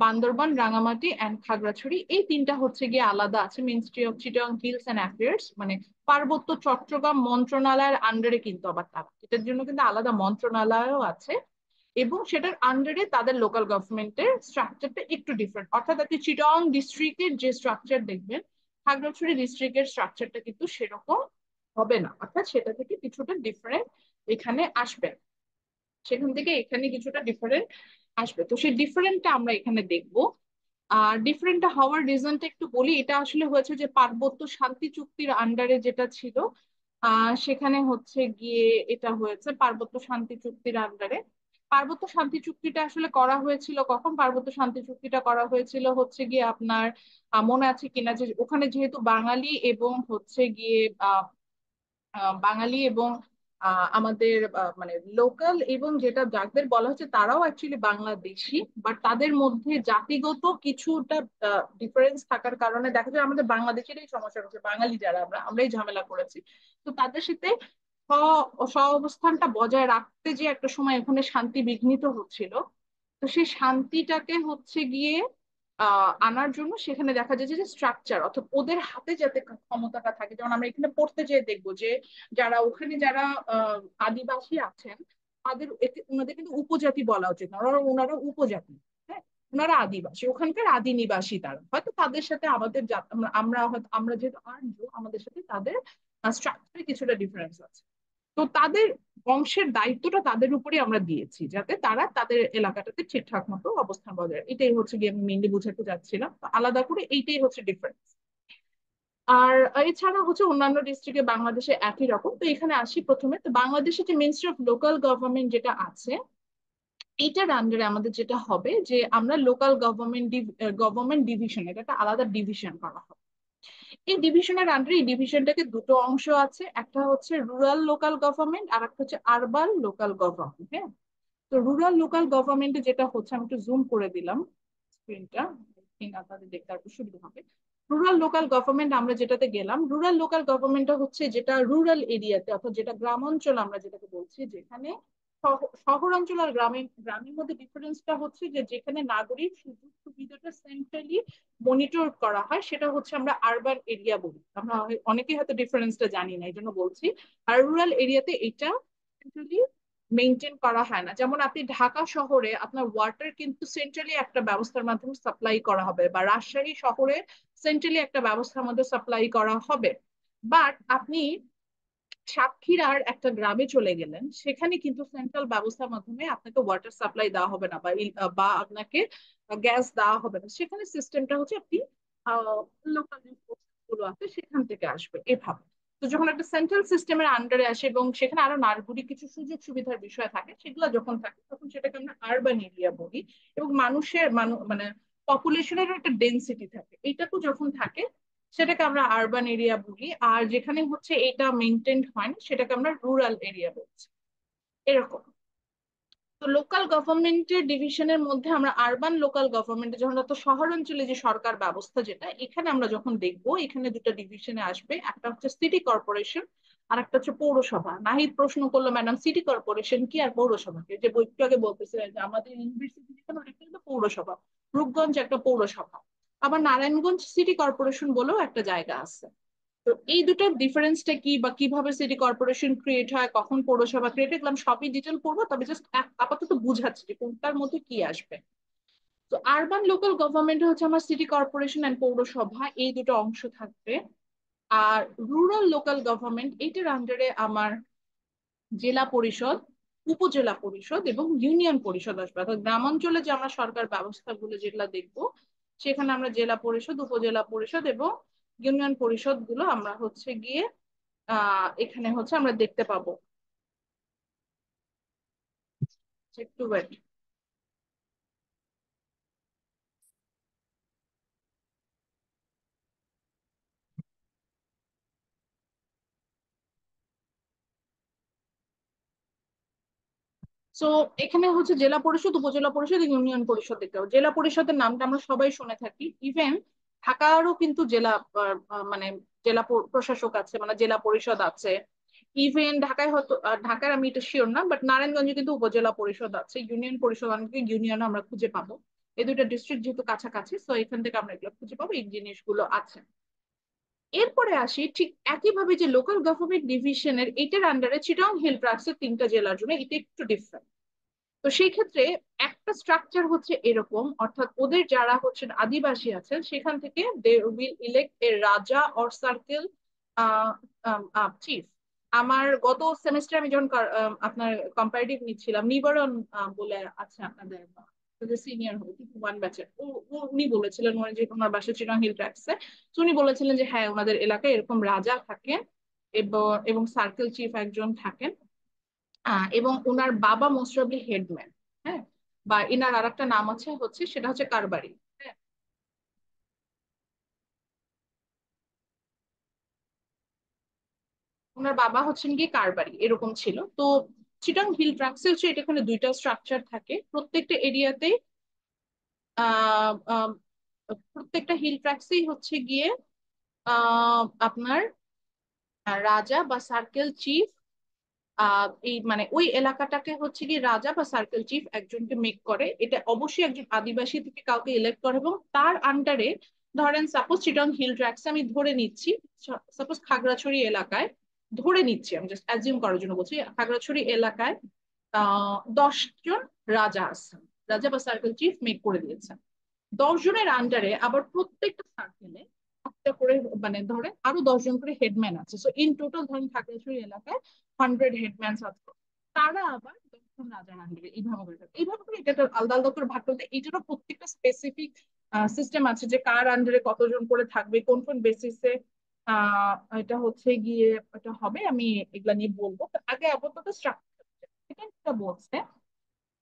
বান্দরবান, রাঙামাটি এন্ড খাগড়াছড়ি, এই 3টা হচ্ছে গিয়ে আলাদা আছে ministry of Chittagong hills and affairs, মানে পার্বত্য চট্টগ্রাম মন্ত্রণালয়ের আন্ডারে কিন্তু আবার তারা, এটার জন্য কিন্তু আলাদা মন্ত্রণালয়ও আছে। এবং সেটার আন্ডারে তাদের লোকাল গভর্নমেন্টের স্ট্রাকচারটা একটু ডিফারেন্ট, অর্থাৎ আপনি চিটাং ডিস্ট্রিক্টের যে স্ট্রাকচার দেখবেন, খাগড়াছড়ি ডিস্ট্রিক্টের স্ট্রাকচারটা কিন্তু সেরকম হবে না, অর্থাৎ সেটা থেকে কিছুটা ডিফারেন্ট এখানে আসবে, সেখান থেকে এখানে কিছুটা ডিফারেন্ট আসবে। তো সেই ডিফারেন্টটা আমরা এখানে দেখবো। আর ডিফারেন্টটা হওয়ার রিজনটা একটু বলি, এটা আসলে হয়েছে যে পার্বত্য শান্তি চুক্তির আন্ডারে যেটা ছিল, সেখানে হচ্ছে গিয়ে এটা হয়েছে পার্বত্য শান্তি চুক্তির আন্ডারে। পার্বত্য শান্তি চুক্তিটা আসলে করা হয়েছিল কখন? পার্বত্য শান্তি চুক্তিটা করা হয়েছিল হচ্ছে গিয়ে আপনার মনে আছে কিনা যে ওখানে যেহেতু বাঙালি এবং হচ্ছে গিয়ে বাঙালি এবং আমাদের মানে লোকাল এবং যেটা যাদের বলা হচ্ছে তারাও অ্যাকচুয়ালি বাংলাদেশি, বাট তাদের মধ্যে জাতিগত কিছুটা ডিফারেন্স থাকার কারণে দেখা যায় আমাদের বাংলাদেশেরই সমস্যা হচ্ছে, বাঙালি যারা আমরাই ঝামেলা করেছি। তো তাদের সাথে অবস্থানটা বজায় রাখতে যে একটা সময় ওখানে শান্তি বিঘ্নিত হচ্ছিল, তো সেই শান্তিটাকে হচ্ছে গিয়ে আনার জন্য সেখানে দেখা যায় যে স্ট্রাকচার, অর্থাৎ ওদের হাতে যাতে ক্ষমতাটা থাকে। যেমন আমরা এখানে পড়তে যেয়ে দেখবো যে যারা ওখানে যারা আদিবাসী আছেন, ওনাদের কিন্তু উপজাতি বলা উচিত না, ওনারা ওনারা উপজাতি। হ্যাঁ, ওনারা আদিবাসী, ওখানকার আদি নিবাসী, তারা হয়তো তাদের সাথে আমাদের আমরা হয়তো আমরা যেহেতু আর্য, আমাদের সাথে তাদের স্ট্রাকচারে কিছুটা ডিফারেন্স আছে। তো তাদের বংশের দায়িত্বটা তাদের উপরে আমরা দিয়েছি, যাতে তারা তাদের এলাকাটাতে ঠিকঠাক মতো অবস্থান বজায় রাখে। এটাই হচ্ছে গিয়ে আমি মেনলি বুঝাতে যাচ্ছিলাম, তো আলাদা করে এইটাই হচ্ছে ডিফারেন্স। আর এছাড়া হচ্ছে অন্যান্য ডিস্ট্রিক্টে বাংলাদেশে একই রকম। তো এখানে আসি প্রথমে, তো বাংলাদেশে যে মিনিস্ট্রি অফ লোকাল গভর্নমেন্ট যেটা আছে, এইটার আন্ডারে আমাদের যেটা হবে যে আমরা লোকাল গভর্নমেন্ট ডিভিশন, এটা একটা আলাদা ডিভিশন করা হবে। এই ডিভিশনের আন্ডারে, এই ডিভিশনটাকে দুটো অংশ আছে, একটা হচ্ছে রুরাল লোকাল গভর্নমেন্ট আর একটা হচ্ছে আরবান লোকাল গভর্নমেন্ট। হ্যাঁ, তো রুরাল লোকাল গভর্নমেন্টে যেটা হচ্ছে, আমি একটু জুম করে দিলাম স্ক্রিনটা, আপনাদের দেখতে আরো সুবিধা হবে। রুরাল লোকাল গভর্নমেন্ট আমরা যেটাতে গেলাম, রুরাল লোকাল গভর্নমেন্টটা হচ্ছে যেটা রুরাল এরিয়াতে, অর্থাৎ যেটা গ্রামাঞ্চল আমরা যেটাকে বলছি, যেখানে শহরাঞ্চল আর গ্রামের মধ্যে ডিফারেন্সটা হচ্ছে যে যেখানে নাগরিক সুযোগ সুবিধাটা সেন্ট্রালি মনিটর করা হয়, সেটা হচ্ছে আমরা আরবান এরিয়া বলি। আমরা অনেকেই হয়তো ডিফারেন্সটা জানি না, এই জন্য বলছি। আর রুরাল এরিয়াতে এটা সেন্ট্রালি মেনটেন করা হয় না। যেমন আপনি ঢাকা শহরে আপনার ওয়াটার কিন্তু সেন্ট্রালি একটা ব্যবস্থার মাধ্যমে সাপ্লাই করা হবে, বা রাজশাহী শহরে সেন্ট্রালি একটা ব্যবস্থার মধ্যে সাপ্লাই করা হবে। বাট আপনি সাতক্ষীরার একটা গ্রামে চলে গেলেন, সেখানে কিন্তু সেন্ট্রাল ব্যবস্থার মাধ্যমে আপনাকে ওয়াটার সাপ্লাই দেওয়া হবে না, বা আপনাকে গ্যাস দেওয়া হবে না। সেখানে সিস্টেমটা হচ্ছে আপনি লোকাল গুলো আছে সেখান থেকে আসবে এভাবে। তো যখন একটা সেন্ট্রাল সিস্টেমের আন্ডারে আসে এবং সেখানে আরো নাগরিক কিছু সুযোগ সুবিধার বিষয় থাকে, সেগুলো যখন থাকে তখন সেটাকে আমরা আরবান এরিয়া বলি। এবং মানুষের মানে পপুলেশনের একটা ডেন্সিটি থাকে, এইটাকু যখন থাকে সেটাকে আমরা আরবান এরিয়া বলি। আর যেখানে হচ্ছে এটা মেনটেন হয় না, সেটাকে আমরা রুরাল এরিয়া বলছি, এরকম। তো লোকাল গভর্নমেন্টের ডিভিশনের মধ্যে আমরা আরবান লোকাল গভর্নমেন্টে যখন, অর্থাৎ শহরাঞ্চলে যে সরকার ব্যবস্থা যেটা, এখানে আমরা যখন দেখবো, এখানে দুটো ডিভিশনে আসবে, একটা হচ্ছে সিটি কর্পোরেশন আর একটা হচ্ছে পৌরসভা। নাহিদ প্রশ্ন করলো ম্যাডাম সিটি কর্পোরেশন কি আর পৌরসভা কি, যে বইটা আগে বলতেছিলেন যে আমাদের ইউনিভার্সিটি যেখানে ওটা কিন্তু পৌরসভা, রূপগঞ্জ একটা পৌরসভা, আবার নারায়ণগঞ্জ সিটি কর্পোরেশন বলেও একটা জায়গা আছে। তো এই দুটার ডিফারেন্সটা কি, বা কিভাবে সিটি কর্পোরেশন ক্রিয়েট হয়, কখন পৌরসভা ক্রিয়েট হয়, এগুলো সবই ডিটেল পড়বো, তবে জাস্ট আপাতত বুঝাচ্ছি যে কোনটার মধ্যে কি আসবে। তো আরবান লোকাল গভর্নমেন্ট হচ্ছে আমার সিটি কর্পোরেশন এন্ড পৌরসভা, এই দুটো অংশ থাকবে। আর রুরাল লোকাল গভর্নমেন্ট এটার আন্ডারে আমার জেলা পরিষদ, উপজেলা পরিষদ এবং ইউনিয়ন পরিষদ আসবে। অর্থাৎ গ্রামাঞ্চলে যে আমরা সরকার ব্যবস্থাগুলো যেগুলো দেখবো, সেখানে আমরা জেলা পরিষদ, উপজেলা পরিষদ এবং ইউনিয়ন পরিষদ গুলো আমরা হচ্ছে গিয়ে এখানে হচ্ছে আমরা দেখতে পাবো। একটু ওয়েট। সো এখানে হচ্ছে জেলা পরিষদ, উপজেলা পরিষদ, ইউনিয়ন পরিষদ দেখতে হবে। জেলা পরিষদের নামটা আমরা সবাই শুনে থাকি, ইভেন ঢাকারও কিন্তু জেলা মানে জেলা প্রশাসক আছে, মানে জেলা পরিষদ আছে। ইভেন ঢাকায় হয়তো ঢাকার আমি এটা শিওর না, বাট নারায়ণগঞ্জে কিন্তু উপজেলা পরিষদ আছে, ইউনিয়ন পরিষদ অনেকে ইউনিয়ন আমরা খুঁজে পাবো। এই দুইটা ডিস্ট্রিক্ট যেহেতু কাছাকাছি, তো এখান থেকে আমরা এগুলো খুঁজে পাবো, এই জিনিসগুলো আছে। এরপরে আসি ঠিক একইভাবে যে লোকাল গভর্নমেন্ট ডিভিশনের এটার আন্ডারে চিটাগং হিল ট্রাক্টসের তিনটা জেলার জন্য এটা একটু ডিফারেন্ট। তো সেই ক্ষেত্রে একটা স্ট্রাকচার হচ্ছে এরকম, অর্থাৎ ওদের যারা হচ্ছেন আদিবাসী আছেন সেখান থেকে দে উইল ইলেক্ট এ রাজা অর সার্কেল চিফ। আমার গত সেমিস্টার আমি যখন আপনার কম্পারেটিভ নিচ্ছিলাম, নিবারণ বলে আছে আপনাদের সিনিয়র ওয়ান ব্যাচের, উনি বলেছিলেন, উনি যে ওনার বাসা চিটাগং হিল ট্র্যাক্টসে, তো উনি বলেছিলেন যে হ্যাঁ ওনাদের এলাকায় এরকম রাজা থাকেন এবং এবং সার্কেল চিফ একজন থাকেন। এবং ওনার বাবা মোস্ট প্রবাবলি হেডম্যান। হ্যাঁ, বা এনার আর একটা নাম আছে হচ্ছে, সেটা হচ্ছে কারবারি। হ্যাঁ, ওনার বাবা হচ্ছেন কি কারবারি, এরকম ছিল। তো চিটাং হিল ট্রাক্সে হচ্ছে এটা, এখানে দুইটা স্ট্রাকচার থাকে প্রত্যেকটা এরিয়াতে। আহ আহ, প্রত্যেকটা হিল ট্রাক্সেই হচ্ছে গিয়ে আপনার রাজা বা সার্কেল চিফ, এই মানে ওই এলাকাটাকে হচ্ছে কি রাজা বা সার্কেল চিফ একজনকে মেক করে। এটা অবশ্যই একজন আদিবাসী থেকে কাউকে ইলেক্ট করে এবং তার আন্ডারে, ধরেন সাপোজ চিটং হিল ট্র্যাক্স আমি ধরে নিচ্ছি, সাপোজ খাগড়াছড়ি এলাকায়, ধরে নিচ্ছি আমি জাস্ট অ্যাজিউম করার জন্য বলছি, খাগড়াছড়ি এলাকায় 10 জন রাজা আছেন, রাজা বা সার্কেল চিফ মেক করে দিয়েছেন। 10 জনের আন্ডারে আবার প্রত্যেকটা সার্কেলে একটা করে, মানে ধরেন আরো 10 জন করে হেডম্যান আছে। সো ইন টোটাল ধরেন খাগড়াছড়ি এলাকায় 100 হেডম্যান আছে। তারা আবার 10 জন রাজার আন্ডারে এইভাবে করে থাকে। এইভাবে করে এটা আলাদা আলাদা করে ভাগ করতে, এটারও প্রত্যেকটা স্পেসিফিক সিস্টেম আছে যে কার আন্ডারে কতজন করে থাকবে, কোন কোন বেসিসে আহ এটা হচ্ছে গিয়ে এটা হবে, আমি এগুলা নিয়ে বলবো। আগে আপাতত স্ট্রাকচার এটা বলছে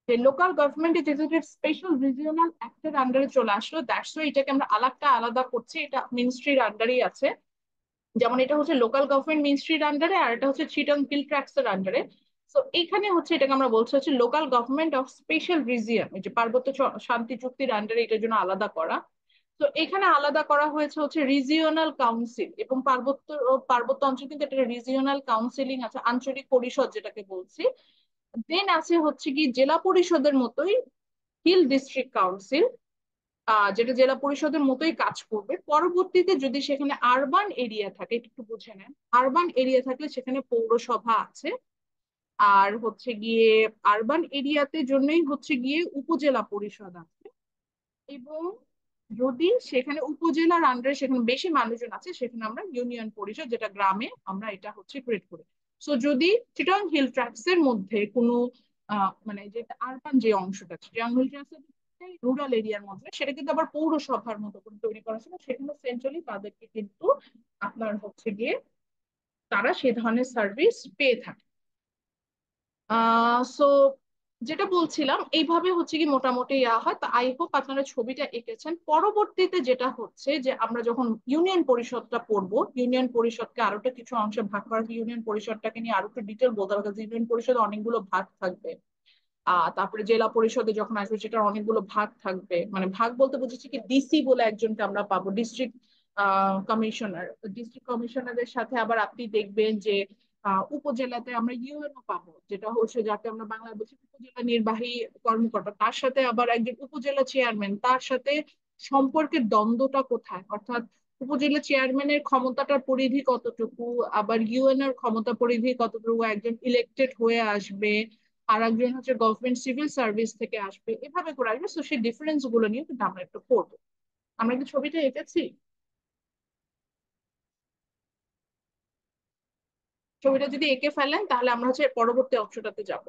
যে লোকাল গভর্নমেন্ট যেহেতু স্পেশাল রিজিওনাল অ্যাক্টের আন্ডারে চলে আসলো, দ্যাটস ওয়াই এটাকে আমরা আলাদা আলাদা করছি, এটা মিনিস্ট্রির আন্ডারেই আছে। যেমন এটা হচ্ছে লোকাল গভর্নমেন্ট মিনিস্ট্রির আন্ডারে, আর এটা হচ্ছে চিটাং হিল ট্র্যাক্টস এর আন্ডারে। তো এখানে হচ্ছে এটাকে আমরা বলছি হচ্ছে local government of special region, এই যে পার্বত্য শান্তি চুক্তির আন্ডারে এটার জন্য আলাদা করা। তো এখানে আলাদা করা হয়েছে হচ্ছে রিজিওনাল কাউন্সিল, এবং পার্বত্য অঞ্চল কিন্তু একটা রিজিওনাল কাউন্সিলিং আছে, আঞ্চলিক পরিষদ যেটাকে বলছি। দেন আছে হচ্ছে কি জেলা পরিষদের মতোই হিল ডিস্ট্রিক্ট কাউন্সিল, যেটা জেলা পরিষদের মতোই কাজ করবে। পরবর্তীতে যদি সেখানে আরবান এরিয়া থাকে, একটু বুঝে নেন, আরবান এরিয়া থাকলে সেখানে পৌরসভা আছে। আর হচ্ছে গিয়ে আরবান এরিয়াতে জন্যই হচ্ছে গিয়ে উপজেলা পরিষদ আছে। এবং যদি সেখানে উপজেলার আন্ডারে সেখানে বেশি মানুষজন আছে, সেখানে আমরা ইউনিয়ন পরিষদ, যেটা গ্রামে আমরা এটা হচ্ছে ক্রিয়েট করি। সো যদি চিটাগং হিল ট্র্যাক্টস এর মধ্যে কোনো মানে যেটা আরবান যে অংশটা, চিটাগং হিল ট্র্যাক্টস রুরাল এরিয়ার মধ্যে, সেটা কিন্তু আবার পৌরসভার মতো করে তৈরি করা ছিল, সেখানে সেন্ট্রালি তাদেরকে কিন্তু আপনার হচ্ছে গিয়ে তারা সে ধরনের সার্ভিস পেয়ে থাকে। সো যেটা বলছিলাম, এইভাবে হচ্ছে কি মোটামুটি ইয়া হয়। তো আই হোপ আপনারা ছবিটা এঁকেছেন। পরবর্তীতে যেটা হচ্ছে যে আমরা যখন ইউনিয়ন পরিষদটা পড়বো, ইউনিয়ন পরিষদকে আরোটা কিছু অংশে ভাগ করা, ইউনিয়ন পরিষদটাকে নিয়ে আরো একটু ডিটেল বলতে হবে, কারণ ইউনিয়ন পরিষদে অনেকগুলো ভাগ থাকবে। তারপরে জেলা পরিষদে যখন আসবে সেটার অনেকগুলো ভাগ থাকবে, মানে ভাগ বলতে বুঝেছি কি ডিসি বলে একজনকে আমরা পাবো, ডিস্ট্রিক্ট কমিশনার। ডিস্ট্রিক্ট কমিশনারের সাথে আবার আপনি দেখবেন যে উপজেলাতে আমরা ইউএনও পাবো, যেটা হচ্ছে যাকে আমরা বাংলায় বলছি উপজেলা নির্বাহী কর্মকর্তা, তার সাথে আবার একজন উপজেলা চেয়ারম্যান, তার সাথে সম্পর্কের দ্বন্দ্বটা কোথায়, অর্থাৎ উপজেলা চেয়ারম্যানের ক্ষমতাটার পরিধি কতটুকু, আবার ইউএনওর ক্ষমতা পরিধি কতটুকু, একজন ইলেক্টেড হয়ে আসবে আর একজন হচ্ছে গভর্নমেন্ট সিভিল সার্ভিস থেকে আসবে, এভাবে করে আসবে। তো সেই ডিফারেন্স গুলো নিয়ে কিন্তু আমরা একটু পড়বো। আমরা কি ছবিটা এঁকেছি? ছবিটা যদি এঁকে ফেলেন তাহলে আমরা হচ্ছে এর পরবর্তী অংশটাতে যাব।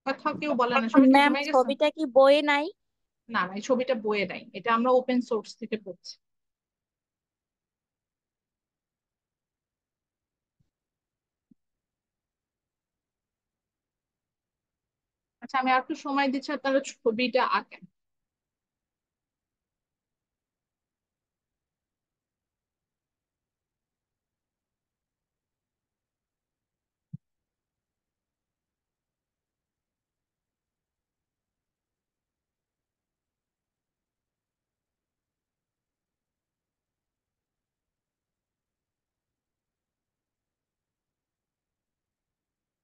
কথা কেউ বলে না, সবাই কি ম্যাম, ঘুমাই গেছে? ছবিটা কি বইয়ে নাই? না না, এই ছবিটা বইয়ে নাই, এটা আমরা ওপেন সোর্স থেকে পড়ছি। আচ্ছা, আমি আর একটু সময় দিচ্ছি, আপনারা ছবিটা আঁকেন।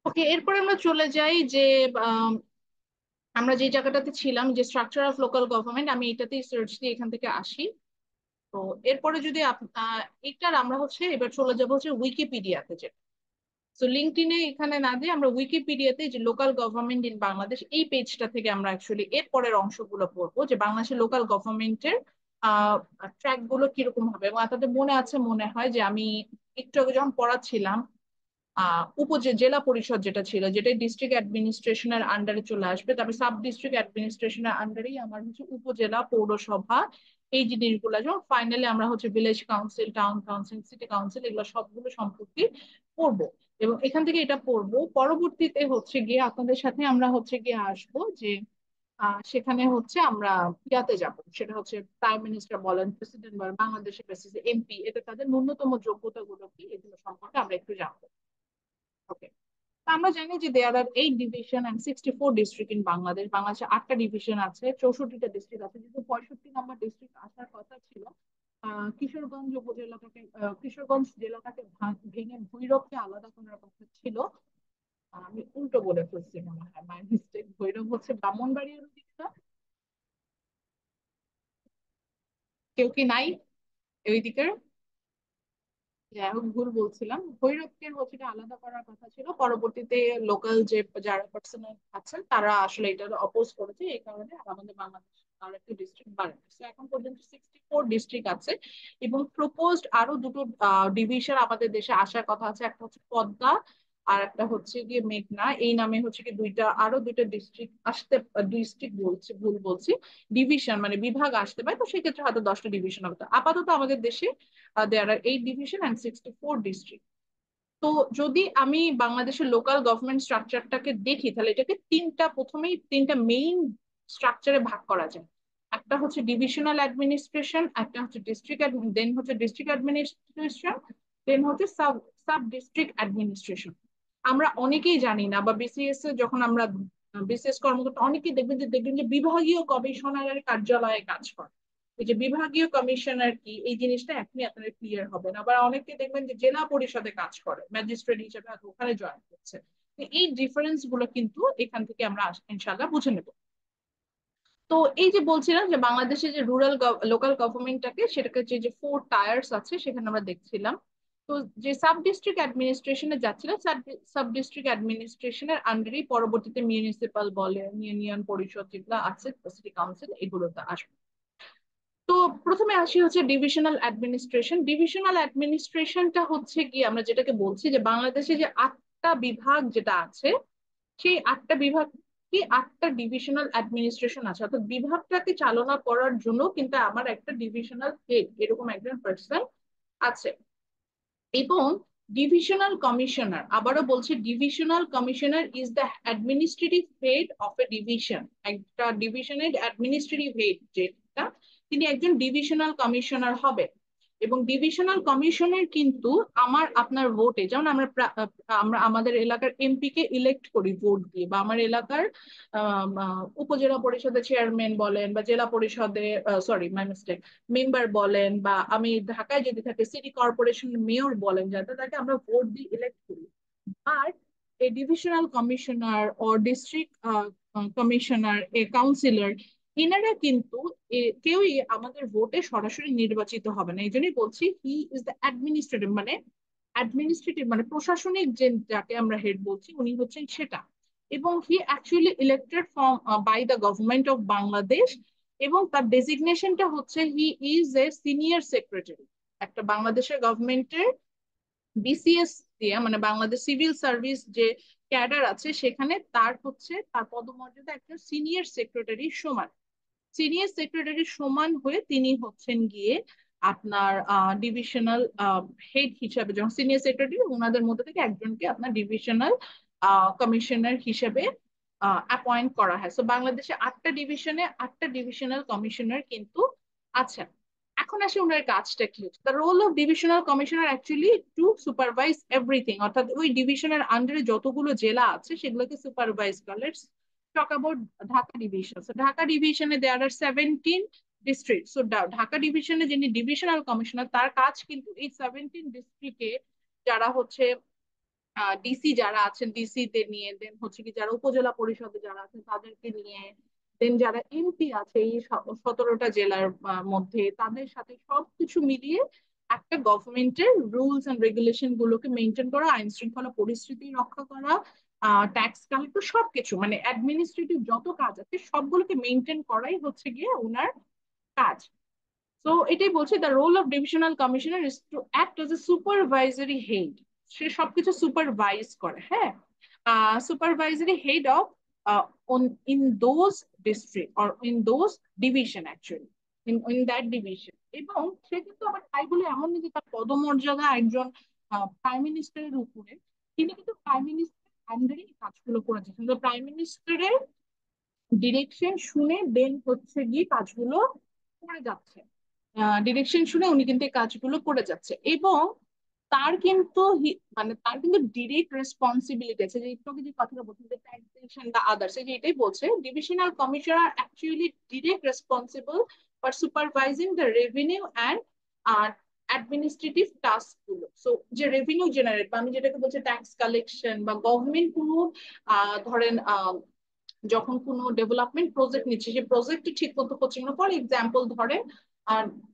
ওকে, এরপরে আমরা চলে যাই যে আম, আমরা যে জায়গাটাতে ছিলাম, যে স্ট্রাকচার অফ লোকাল গভর্নমেন্ট, আমি এটাতেই সার্চ দিয়ে এখান থেকে আসি। তো এরপরে যদি এটার আমরা হচ্ছে এবার চলে যাবো হচ্ছে উইকিপিডিয়াতে, যে তো লিঙ্কডইনে এখানে না দিয়ে আমরা উইকিপিডিয়াতে যে লোকাল গভর্নমেন্ট ইন বাংলাদেশ এই পেজটা থেকে আমরা অ্যাকচুয়ালি এর পরের অংশগুলো পড়বো, যে বাংলাদেশের লোকাল গভর্নমেন্টের ট্র্যাক গুলো কিরকম হবে। এবং আপনাদের মনে আছে মনে হয় যে আমি একটু আগে যখন পড়াচ্ছিলাম, জেলা পরিষদ যেটা ছিল, যেটা ডিস্ট্রিক্ট অ্যাডমিনিস্ট্রেশনের আন্ডারে চলে আসবে, তারপরে সাব ডিস্ট্রিক্ট অ্যাডমিনিস্ট্রেশনের আন্ডারেই আমার হচ্ছে উপজেলা, পৌরসভা, এই জিনিসগুলো, যেমন ফাইনালি আমরা হচ্ছে village council, town council, city council, এগুলো সবগুলো সম্পর্কে পড়বো। এবং এখান থেকে এটা পড়বো, পরবর্তীতে হচ্ছে গিয়ে আপনাদের সাথে আমরা হচ্ছে গিয়ে আসবো যে সেখানে হচ্ছে আমরা ইয়াতে যাব, সেটা হচ্ছে প্রাইম মিনিস্টার বলেন, প্রেসিডেন্ট বলেন, বাংলাদেশের প্রেসিডেন্ট, এমপি, এটা তাদের ন্যূনতম যোগ্যতা গুলো কি, এগুলো সম্পর্কে আমরা একটু জানবো। ওকে, আমরা জানি যে there are 8 division and 64 district in Bangladesh. বাংলাদেশে 8টা ডিভিশন আছে, 64টা ডিস্ট্রিক্ট আছে, কিন্তু 65 নম্বর ডিস্ট্রিক্ট আসার কথা ছিল। কিশোরগঞ্জ উপজেলাটাকে কিশোরগঞ্জ জেলাটাকে ভেঙে ভৈরবকে আলাদা করার কথা ছিল। আমি উল্টো বলে ফেলছি মনে হয়, মাই মিস্টেক। ভৈরব হচ্ছে ব্রাহ্মণবাড়িয়ার দিকটা। কেউ কি নাই ওই দিকের? যাই হোক, ভুল বলছিলাম, ভৈরবকে হচ্ছে এটা আলাদা করার কথা ছিল। পরবর্তীতে লোকাল যে যারা পার্সোনাল আছেন তারা আসলে এটা অপোজ করেছে, এই কারণে আমাদের বাংলাদেশ আর একটা ডিস্ট্রিক্ট বাড়াচ্ছে। এখন পর্যন্ত 64 ডিস্ট্রিক্ট আছে, এবং প্রপোজড আরো দুটো ডিভিশন আমাদের দেশে আসার কথা আছে। একটা হচ্ছে পদ্মা, আর একটা হচ্ছে গিয়ে মেঘনা, এই নামে হচ্ছে কি আরো দুইটা ডিস্ট্রিক্ট আসতে, ডিস্ট্রিক্ট বলছি, ভুল বলছি, ডিভিশন মানে বিভাগ আসতে পারে। তো সেক্ষেত্রে হয়তো 10টা ডিভিশন হবে। তো আপাতত আমাদের দেশে দেয়ার আর 8 ডিভিশন এন্ড 64 ডিস্ট্রিক্ট। তো যদি আমি বাংলাদেশের লোকাল গভর্নমেন্ট স্ট্রাকচারটাকে দেখি, তাহলে এটাকে প্রথমেই তিনটা মেইন স্ট্রাকচারে ভাগ করা যায়। একটা হচ্ছে ডিভিশনাল অ্যাডমিনিস্ট্রেশন, একটা হচ্ছে ডিস্ট্রিক্ট, দেন হচ্ছে ডিস্ট্রিক্ট অ্যাডমিনিস্ট্রেশন, দেন হচ্ছে সাব সাব ডিস্ট্রিক্ট অ্যাডমিনিস্ট্রেশন। আমরা অনেকেই জানি না, বা বিসিএস এ যখন আমরা বিসিএস কর্মকর্তা অনেকেই দেখবেন যে বিভাগীয় কমিশনারের কার্যালয়ে কাজ করে। এই যে বিভাগীয় কমিশনার কি, এই জিনিসটা এখনই আপনার ক্লিয়ার হবে না। আবার অনেকে দেখবেন যে জেলা পরিষদে কাজ করে ম্যাজিস্ট্রেট হিসেবে, হয়তো ওখানে জয়েন করছে। এই ডিফারেন্স গুলো কিন্তু এখান থেকে আমরা ইনশাল্লাহ বুঝে নেব। তো এই যে বলছিলাম যে বাংলাদেশে যে লোকাল গভর্নমেন্টটাকে, সেটাকে যে 4 টায়ার্স আছে সেখানে আমরা দেখছিলাম। তো যে সাব ডিস্ট্রিক্ট অ্যাডমিনিস্ট্রেশনে যাচ্ছিলাম, সাব ডিস্ট্রিক্ট অ্যাডমিনিস্ট্রেশনের আন্ডারেই পরবর্তীতে মিউনিসিপাল বলে, ইউনিয়ন পরিষদ যেগুলো আছে, সিটি কাউন্সিল, এগুলোতে আসবে। তো প্রথমে আসি হচ্ছে ডিভিশনাল অ্যাডমিনিস্ট্রেশন। ডিভিশনাল অ্যাডমিনিস্ট্রেশনটা হচ্ছে কি, আমরা যেটাকে বলছি যে বাংলাদেশে যে 8টা বিভাগ যেটা আছে, সেই 8টা বিভাগ কি 8টা ডিভিশনাল অ্যাডমিনিস্ট্রেশন আছে, অর্থাৎ বিভাগটাকে চালনা করার জন্য কিন্তু আমার একটা ডিভিশনাল হেড, এরকম একজন পার্সন আছে। এবং ডিভিশনাল কমিশনার, আবারও বলছি, divisional commissioner is the administrative head of A division. একটা ডিভিশনের অ্যাডমিনিস্ট্রেটিভ হেড যেটা, তিনি একজন ডিভিশনাল কমিশনার হবে। এবং ডিভিশনাল কমিশনের কিন্তু আমার আপনার ভোটে, যেমন আমরা আমাদের এলাকার এমপি কে ইলেক্ট করি ভোট দিয়ে, বা আমার এলাকার উপজেলা পরিষদের চেয়ারম্যান বলেন, বা জেলা পরিষদে, সরি মাই মিস্টেক, মেম্বার বলেন, বা আমি ঢাকায় যদি থাকে সিটি কর্পোরেশন মেয়র বলেন, যাতে তাকে আমরা ভোট দিয়ে ইলেক্ট করি। আর a divisional commissioner or district commissioner, a councillor, এনারা কিন্তু কেউই আমাদের ভোটে সরাসরি নির্বাচিত হবে না। এই জন্যই বলছি হি ইজ দ্য অ্যাডমিনিস্ট্রেটিভ, মানে অ্যাডমিনিস্ট্রেটিভ মানে প্রশাসনিক যে যাকে আমরা হেড বলছি, উনি হচ্ছেন সেটা। এবং he actually elected from by the government of Bangladesh. এবং তার ডেজিগনেশনটা হচ্ছে he is a senior secretary. একটা বাংলাদেশের গভর্নমেন্টের বিসিএস দিয়ে, মানে বাংলাদেশ সিভিল সার্ভিস যে ক্যাডার আছে, সেখানে তার হচ্ছে তার পদমর্যাদা একটা সিনিয়র সেক্রেটারি সমান। সিনিয়র সেক্রেটারি সমান হয়ে তিনি হচ্ছেন গিয়ে আপনার ডিভিশনাল হেড হিসাবে, যখন সিনিয়র সেক্রেটারি ওনাদের মধ্যে থেকে একজনকে আপনার ডিভিশনাল কমিশনার হিসেবে অ্যাপয়েন্ট করা হয়। তো বাংলাদেশে 8টা ডিভিশনে 8টা ডিভিশনাল কমিশনার কিন্তু আছেন। এখন আসে ওনার কাজটা কি হচ্ছে। The role of divisional commissioner actually to supervise everything, অর্থাৎ ওই ডিভিশনের আন্ডারে যতগুলো জেলা আছে সেগুলোকে সুপারভাইজ করে। Let's talk about Dhaka division. So Dhaka ডিভিশনে there are 17 district. So Dhaka ডিভিশনে যিনি ডিভিশনাল কমিশনার, তার কাজ কিন্তু এই 17 ডিস্ট্রিক্টে যারা হচ্ছে ডিসি যারা আছেন, ডিসি তে নিয়ে, দেন হচ্ছে কি যারা উপজেলা পরিষদে যারা আছেন তাদেরকে নিয়ে, দেন যারা এমপি আছে এই 17টা জেলার মধ্যে, তাদের সাথে সবকিছু মিলিয়ে একটা গভর্নমেন্টের রুলস এন্ড রেগুলেশন গুলোকে মেনটেন করা, আইন শৃঙ্খলা পরিস্থিতি রক্ষা করা, ট্যাক্স কালেক্ট, সবকিছু মানে অ্যাডমিনিস্ট্রেটিভ যত কাজ আছে সবগুলোকে মেনটেন করাই হচ্ছে গিয়ে ওনার কাজ। তো এটাই বলছি, the role of divisional commissioner is to act as a supervisory head. সে সবকিছু সুপারভাইজ করে, হ্যাঁ, supervisory head of on in those district or in those division actually, in that division। এবং সে কিন্তু আবার তাই বলে এমন না যে তার পদমর্যাদা একজন প্রাইম মিনিস্টারের উপরে। তিনি কিন্তু প্রাইম মিনিস্টার আন্ডারেই কাজগুলো করেছেন, কিন্তু প্রাইম মিনিস্টারের ডিরেকশন শুনে দেন হচ্ছে গিয়ে কাজগুলো করে যাচ্ছে। ডিরেকশন শুনে উনি কিন্তু এই কাজগুলো করে যাচ্ছে। এবং তার কিন্তু মানে তার কিন্তু ডিরেক্ট রেসপন্সিবিলিটি আছে, যে একটু আগে যে কথাটা বলছেন যে ট্যাক্সেশন বা আদার্স, এই যে এটাই বলছে divisional commissioner actually direct responsible for supervising the revenue and administrative task গুলো। সো যে রেভিনিউ জেনারেট, বা আমি যেটাকে বলছি ট্যাক্স কালেকশন, বা গভর্নমেন্ট কোনো ধরেন যখন কোনো ডেভেলপমেন্ট প্রজেক্ট নিচ্ছে, সেই প্রজেক্টটি ঠিক মতো হচ্ছে না, ফর এক্সাম্পল ধরেন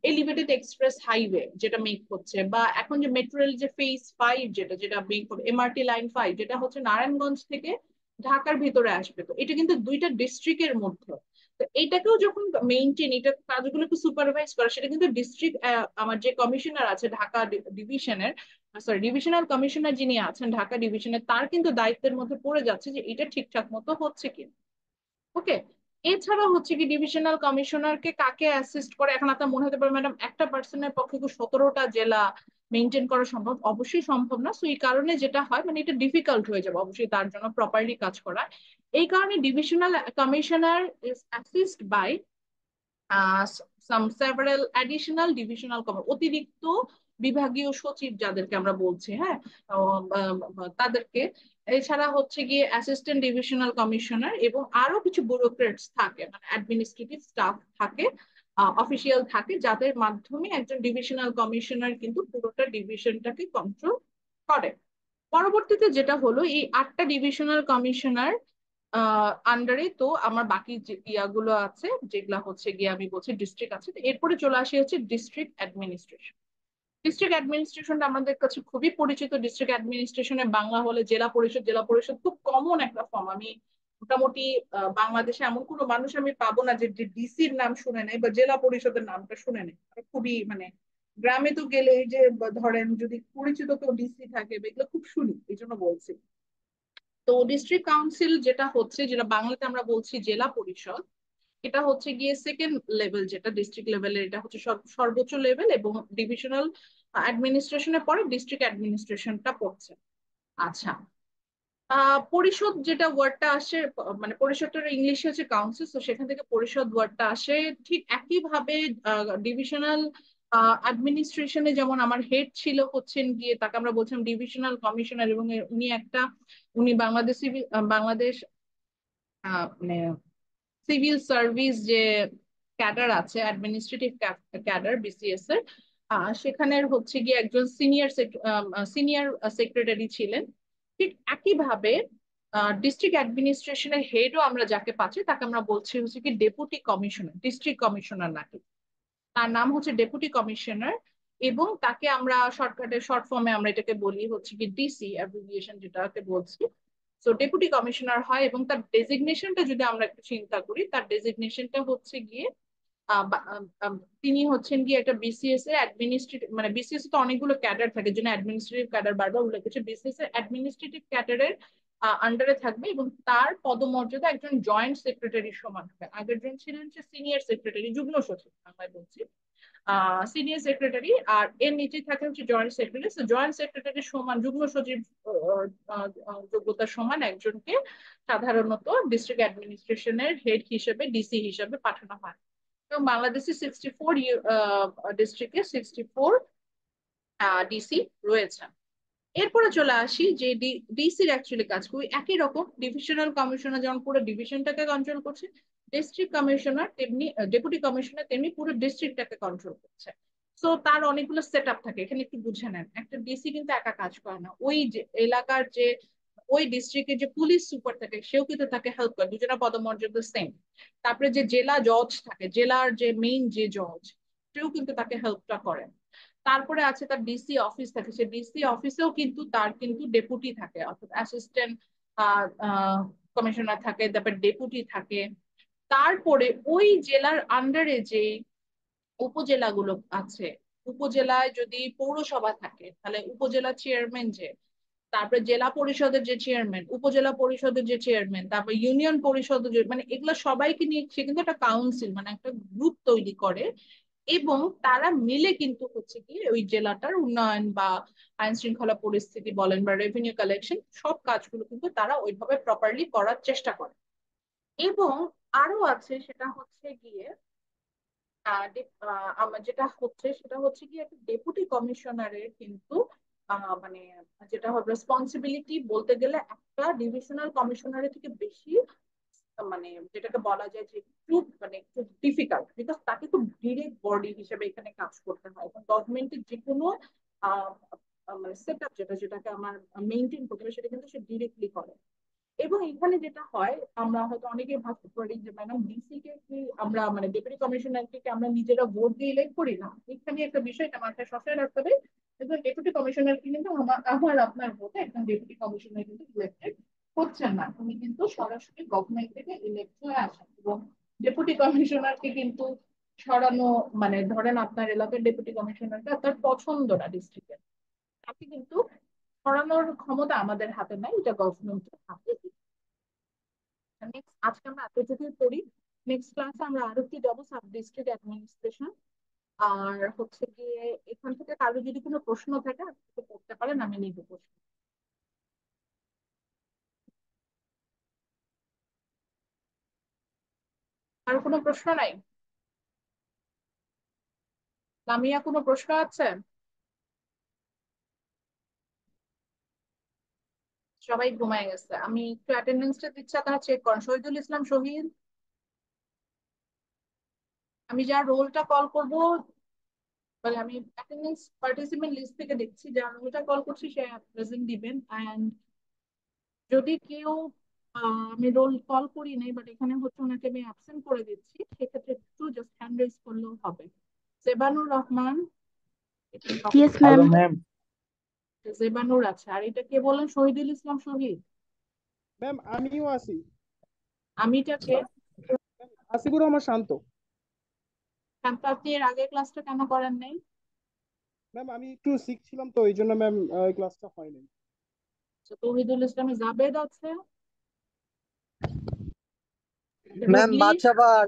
এলিভেটেড এক্সপ্রেস হাইওয়ে যেটা মেক হচ্ছে, বা এখন যে মেট্রো রেল যে ফেজ 5 যেটা যেটা মেক হবে, এমআরটি লাইন 5 যেটা হচ্ছে নারায়ণগঞ্জ থেকে ঢাকার ভিতরে আসবে, তো এটা কিন্তু দুইটা ডিস্ট্রিক্টের মধ্যে। তো এইটাকেও যখন মেইনটেইন, এটা কাজগুলোকে সুপারভাইজ করা, সেটা কিন্তু ডিস্ট্রিক্ট, আমার যে কমিশনার আছে ঢাকা ডিভিশনের, সরি ডিভিশনাল কমিশনার যিনি আছেন ঢাকা ডিভিশনের, তার কিন্তু দায়িত্বের মধ্যে পড়ে যাচ্ছে যে এটা ঠিকঠাক মতো হচ্ছে কিনা। ওকে। এছাড়া হচ্ছে কি ডিভিশনাল কমিশনারকে কাকে অ্যাসিস্ট করে, এখন আপনার মনে হতে পারে ম্যাডাম একটা পার্সনের পক্ষে কি 17টা জেলা মেনটেন করা সম্ভব? অবশ্যই সম্ভব না। সো এই কারণে যেটা হয়, মানে এটা ডিফিকাল্ট হয়ে যাবে অবশ্যই তার জন্য প্রপারলি কাজ করা। এই কারণে divisional commissioner is assist by several additional divisional অতিরিক্ত বিভাগীয় সচিব যাদেরকে আমরা বলছি, হ্যাঁ, তাদেরকে। এছাড়া হচ্ছে গিয়ে অ্যাসিস্ট্যান্ট ডিভিশনাল কমিশনার, এবং আরো কিছু ব্যুরোক্রেটস থাকে, মানে অ্যাডমিনিস্ট্রেটিভ স্টাফ থাকে, অফিসিয়াল থাকে, যাদের মাধ্যমে একজন ডিভিশনাল কমিশনার কিন্তু পুরোটা ডিভিশনটাকে কন্ট্রোল করে। পরবর্তীতে যেটা হলো, এই 8টা ডিভিশনাল কমিশনার আন্ডারে তো আমার বাকি যে ইয়াগুলো আছে, যেগুলা হচ্ছে গিয়ে আমি বলছি ডিস্ট্রিক্ট আছে, এরপরে চলে আসে হচ্ছে ডিস্ট্রিক্ট অ্যাডমিনিস্ট্রেশন। ডিস্ট্রিক্ট অ্যাডমিনিস্ট্রেশনটা আমাদের কাছে খুবই পরিচিত। ডিস্ট্রিক্ট অ্যাডমিনিস্ট্রেশনে বাংলা হলে জেলা পরিষদ, জেলা পরিষদ খুব কমন একটা ফর্ম। আমি মোটামুটি বাংলাদেশে এমন কোনো মানুষ আমি পাবো না যে ডিসির নাম শুনে নেই বা জেলা পরিষদের নামটা শুনে নেই। খুবই মানে গ্রামে তো গেলে এই যে ধরেন যদি পরিচিত কেউ ডিসি থাকে, এগুলো খুব শুনি, এই জন্য বলছি। তো ডিস্ট্রিক্ট কাউন্সিল যেটা হচ্ছে, যেটা বাংলাতে আমরা বলছি জেলা পরিষদ, এটা হচ্ছে গিয়ে সেকেন্ড লেভেল, যেটা ডিস্ট্রিক্ট লেভেলের, এটা হচ্ছে সর্বোচ্চ লেভেল, এবং ডিভিশনাল অ্যাডমিনিস্ট্রেশনের পরে ডিস্ট্রিক্ট অ্যাডমিনিস্ট্রেশনটা পড়ছে। আচ্ছা, পরিষদ যেটা ওয়ার্ডটা আসে, মানে পরিষদটার ইংলিশে হচ্ছে কাউন্সিল, তো সেখান থেকে পরিষদ ওয়ার্ডটা আসে। ঠিক একইভাবে ডিভিশনাল অ্যাডমিনিস্ট্রেশনে যেমন আমার হেড ছিল হচ্ছেন গিয়ে, তাকে আমরা বলছিলাম ডিভিশনাল কমিশনার, এবং উনি বাংলাদেশ মানে সিভিল সার্ভিস যে ক্যাডার আছে, অ্যাডমিনিস্ট্রেটিভ ক্যাডার বিসিএস এর, সেখানের হচ্ছে গিয়ে একজন সিনিয়র সেক্রেটারি ছিলেন। ঠিক একইভাবে ডিস্ট্রিক্ট অ্যাডমিনিস্ট্রেশনের হেডও আমরা যাকে পাচ্ছি তাকে আমরা বলছি হচ্ছে কি ডেপুটি কমিশনার, ডিস্ট্রিক্ট কমিশনার নাকি, তার নাম হচ্ছে ডেপুটি কমিশনার। এবং তাকে আমরা শর্টকাটে শর্ট ফর্মে আমরা এটাকে বলি হচ্ছে কি ডিসি, অ্যাব্রিভিয়েশন যেটাকে বলছি। তো ডেপুটি কমিশনার হয়, এবং তার ডেজিগনেশনটা যদি আমরা একটু চিন্তা করি, তার ডেজিগনেশনটা হচ্ছে গিয়ে আহ, বা- আম, আম, তিনি হচ্ছেন গিয়ে একটা বিসিএস এর অ্যাডমিনিস্ট্রেটিভ, মানে বিসিএস তো অনেকগুলো ক্যাডার থাকে, যেন অ্যাডমিনিস্ট্রেটিভ ক্যাডার বারবার উল্লেখ করছে, বিসিএস এর অ্যাডমিনিস্ট্রেটিভ ক্যাডারের আন্ডারে থাকবে, এবং তার পদমর্যাদা একজন জয়েন্ট সেক্রেটারির সমান হবে। আগের জন ছিলেন যে সিনিয়র সেক্রেটারি, যুগ্ম সচিব বাংলায় বলছি, সিনিয়র সেক্রেটারি, আর এর নিচে থাকে হচ্ছে জয়েন্ট সেক্রেটারি। জয়েন্ট সেক্রেটারির সমান যুগ্ম সচিব যোগ্যতার সমান একজনকে সাধারণত ডিস্ট্রিক্ট অ্যাডমিনিস্ট্রেশনের হেড হিসেবে, ডিসি হিসেবে পাঠানো হয়। এবং বাংলাদেশে 64 ডিস্ট্রিক্টে 64 ডিসি রয়েছে। এরপরে চলে আসি যে ডিসির অ্যাকচুয়ালি কাজ খুবই একই রকম। ডিভিশনাল কমিশনার যেমন পুরো ডিভিশনটাকে কন্ট্রোল করছে, ডিস্ট্রিক্ট কমিশনার তেমনি, ডেপুটি কমিশনার তেমনি পুরো ডিস্ট্রিক্টটাকে কন্ট্রোল করছে। তো তার অনেকগুলো সেট আপ থাকে, এখানে একটু বুঝে নেন। একটা ডিসি কিন্তু একা কাজ করে না, ওই যে এলাকার যে, ওই ডিস্ট্রিক্টের যে পুলিশ সুপার থাকে সেও কিন্তু তাকে হেল্প করে, দুজনের পদমর্যাদা সেম। তারপরে যে জেলা জজ থাকে, জেলার যে মেইন যে জজ, সেও কিন্তু তাকে হেল্পটা করে। তারপরে আছে তার ডিসি অফিস থাকে, সে ডিসি অফিসেও কিন্তু তার কিন্তু ডেপুটি থাকে, অর্থাৎ অ্যাসিস্ট্যান্ট কমিশনার থাকে, তারপর ডেপুটি থাকে। তারপরে ওই জেলার আন্ডারে যে উপজেলাগুলো আছে, উপজেলায় যদি পৌরসভা থাকে তাহলে উপজেলা চেয়ারম্যান যে, তারপরে জেলা পরিষদের যে চেয়ারম্যান, উপজেলা পরিষদের যে চেয়ারম্যান, তারপর ইউনিয়ন পরিষদের যে, মানে এগুলো সবাইকে নিয়ে সে কিন্তু একটা কাউন্সিল, মানে একটা গ্রুপ তৈরি করে। এবং তারা মিলে কিন্তু হচ্ছে কি ওই জেলাটার উন্নয়ন বা আইন শৃঙ্খলা পরিস্থিতি বলেন বা রেভিনিউ কালেকশন, সব কাজগুলো কিন্তু তারা ওইভাবে প্রপারলি করার চেষ্টা করে। এবং আরো আছে, সেটা হচ্ছে গিয়ে আমার যেটা হচ্ছে সেটা হচ্ছে কি একটা ডেপুটি কমিশনারের কিন্তু মানে যেটা হবে রেসপন্সিবিলিটি বলতে গেলে একটা ডিভিশনাল কমিশনারের থেকে বেশি, মানে যেটাকে বলা যায় যে খুব মানে খুব ডিফিকাল্ট, বিকজ তাকে খুব ডিরেক্ট বডি হিসেবে এখানে কাজ করতে হয়, এবং গভর্নমেন্টের যে কোনো আহ, মানে সেট আপ যেটাকে আমার মেনটেন করতে হবে সেটা কিন্তু সে ডিরেক্টলি করে। এবং এখানে যেটা হয়, আমরা হয়তো অনেকে ভাবতে পারি যে ম্যাডাম ডিসি কে কি আমরা, মানে ডেপুটি কমিশনার কে আমরা নিজেরা ভোট দিয়ে ইলেক্ট করি না, এখানে একটা বিষয়টা মাথায় সবসময় রাখতে হবে। একজন ডেপুটি কমিশনার কিন্তু আমার আমার আপনার ভোটে একজন ডেপুটি কমিশনার কিন্তু ইলেক্টেড হচ্ছেন না, উনি কিন্তু সরাসরি গভর্নমেন্ট থেকে ইলেক্ট হয়ে আসেন। এবং ডেপুটি কমিশনারকে কিন্তু সরানো, মানে ধরেন আপনার এলাকার ডেপুটি কমিশনারটা তার পছন্দ না ডিস্ট্রিক্টের, তাকে কিন্তু সরানোর ক্ষমতা আমাদের হাতে নাই, এটা গভর্নমেন্টের হাতে। নেক্সট, আজকে আমরা এতটুকুই পড়ি। নেক্সট ক্লাসে আমরা আরো কি যাবো সাব ডিস্ট্রিক্ট অ্যাডমিনিস্ট্রেশন। আর হচ্ছে গিয়ে এখান থেকে কারো যদি কোনো প্রশ্ন থাকে আপনি তো করতে পারেন, আমি নিব প্রশ্ন। আর কোনো প্রশ্ন নাই? লামিয়া, কোনো প্রশ্ন আছে? সবাই ঘুমায় গেছে, আমি একটু অ্যাটেন্ডেন্সটা দিচ্ছি, আপনারা চেক করেন। শহীদুল ইসলাম শহীদ, আমি যার রোলটা কল করব, মানে আমি অ্যাটেন্ডেন্স পার্টিসিপেন্ট লিস্ট থেকে দেখছি, যার রোলটা কল করছি সে প্রেজেন্ট দিবেন। অ্যান্ড যদি কেউ আমি রোল কল করি নাই বাট এখানে হচ্ছে ওনাকে আমি অ্যাবসেন্ট করে দিচ্ছি, সেক্ষেত্রে একটু জাস্ট হ্যান্ড রেজ করলেও হবে। জেবানুর রহমান, এটা yes doctor ma'am. Hello ma'am. Jebanur আছে। আর এটা কে বলেন? শহীদুল ইসলাম শহীদ। ম্যাম আমিও আছি। আমিটাকে আসিফুর রহমান শান্ত। শান্ত, আপনি এর আগের ক্লাসটা কেন করেন নাই? ম্যাম আমি একটু সিক ছিলাম তো এই জন্য ম্যাম ক্লাসটা হয়নি। আচ্ছা, তৌহিদুল ইসলাম জাবেদ আছে, ma'am Rubli. Badsha Pak.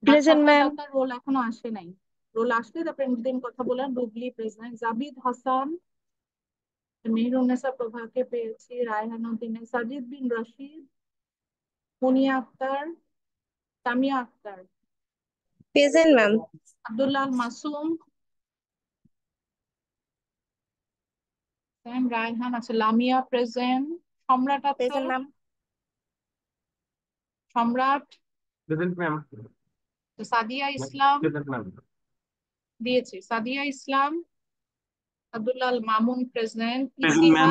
Badsha present Fahad ma'am. আপনার রোল এখনো আসে নাই, রোল আসলে তারপরে দিন কথা বলেন। রুবলি প্রেসিডেন্ট, জাবিদ হাসান, মেহরুন্নেসা প্রভাকে পেয়েছি, রায়হান উদ্দিন, সাজিদ বিন রশিদ, মুনিয়া আক্তার, সামিয়া আক্তার, প্রেজেন্ট ম্যাম। আব্দুল্লাহ আল মাসুম, রায়হান আছে, লামিয়া প্রেজেন্ট, সম্রাট আছে, present ma'am. Samrat, present ma'am. Sadia Islam present ma'am. দিয়েছি, Sadia Islam, Abdullah Al Mamun present, present ma'am.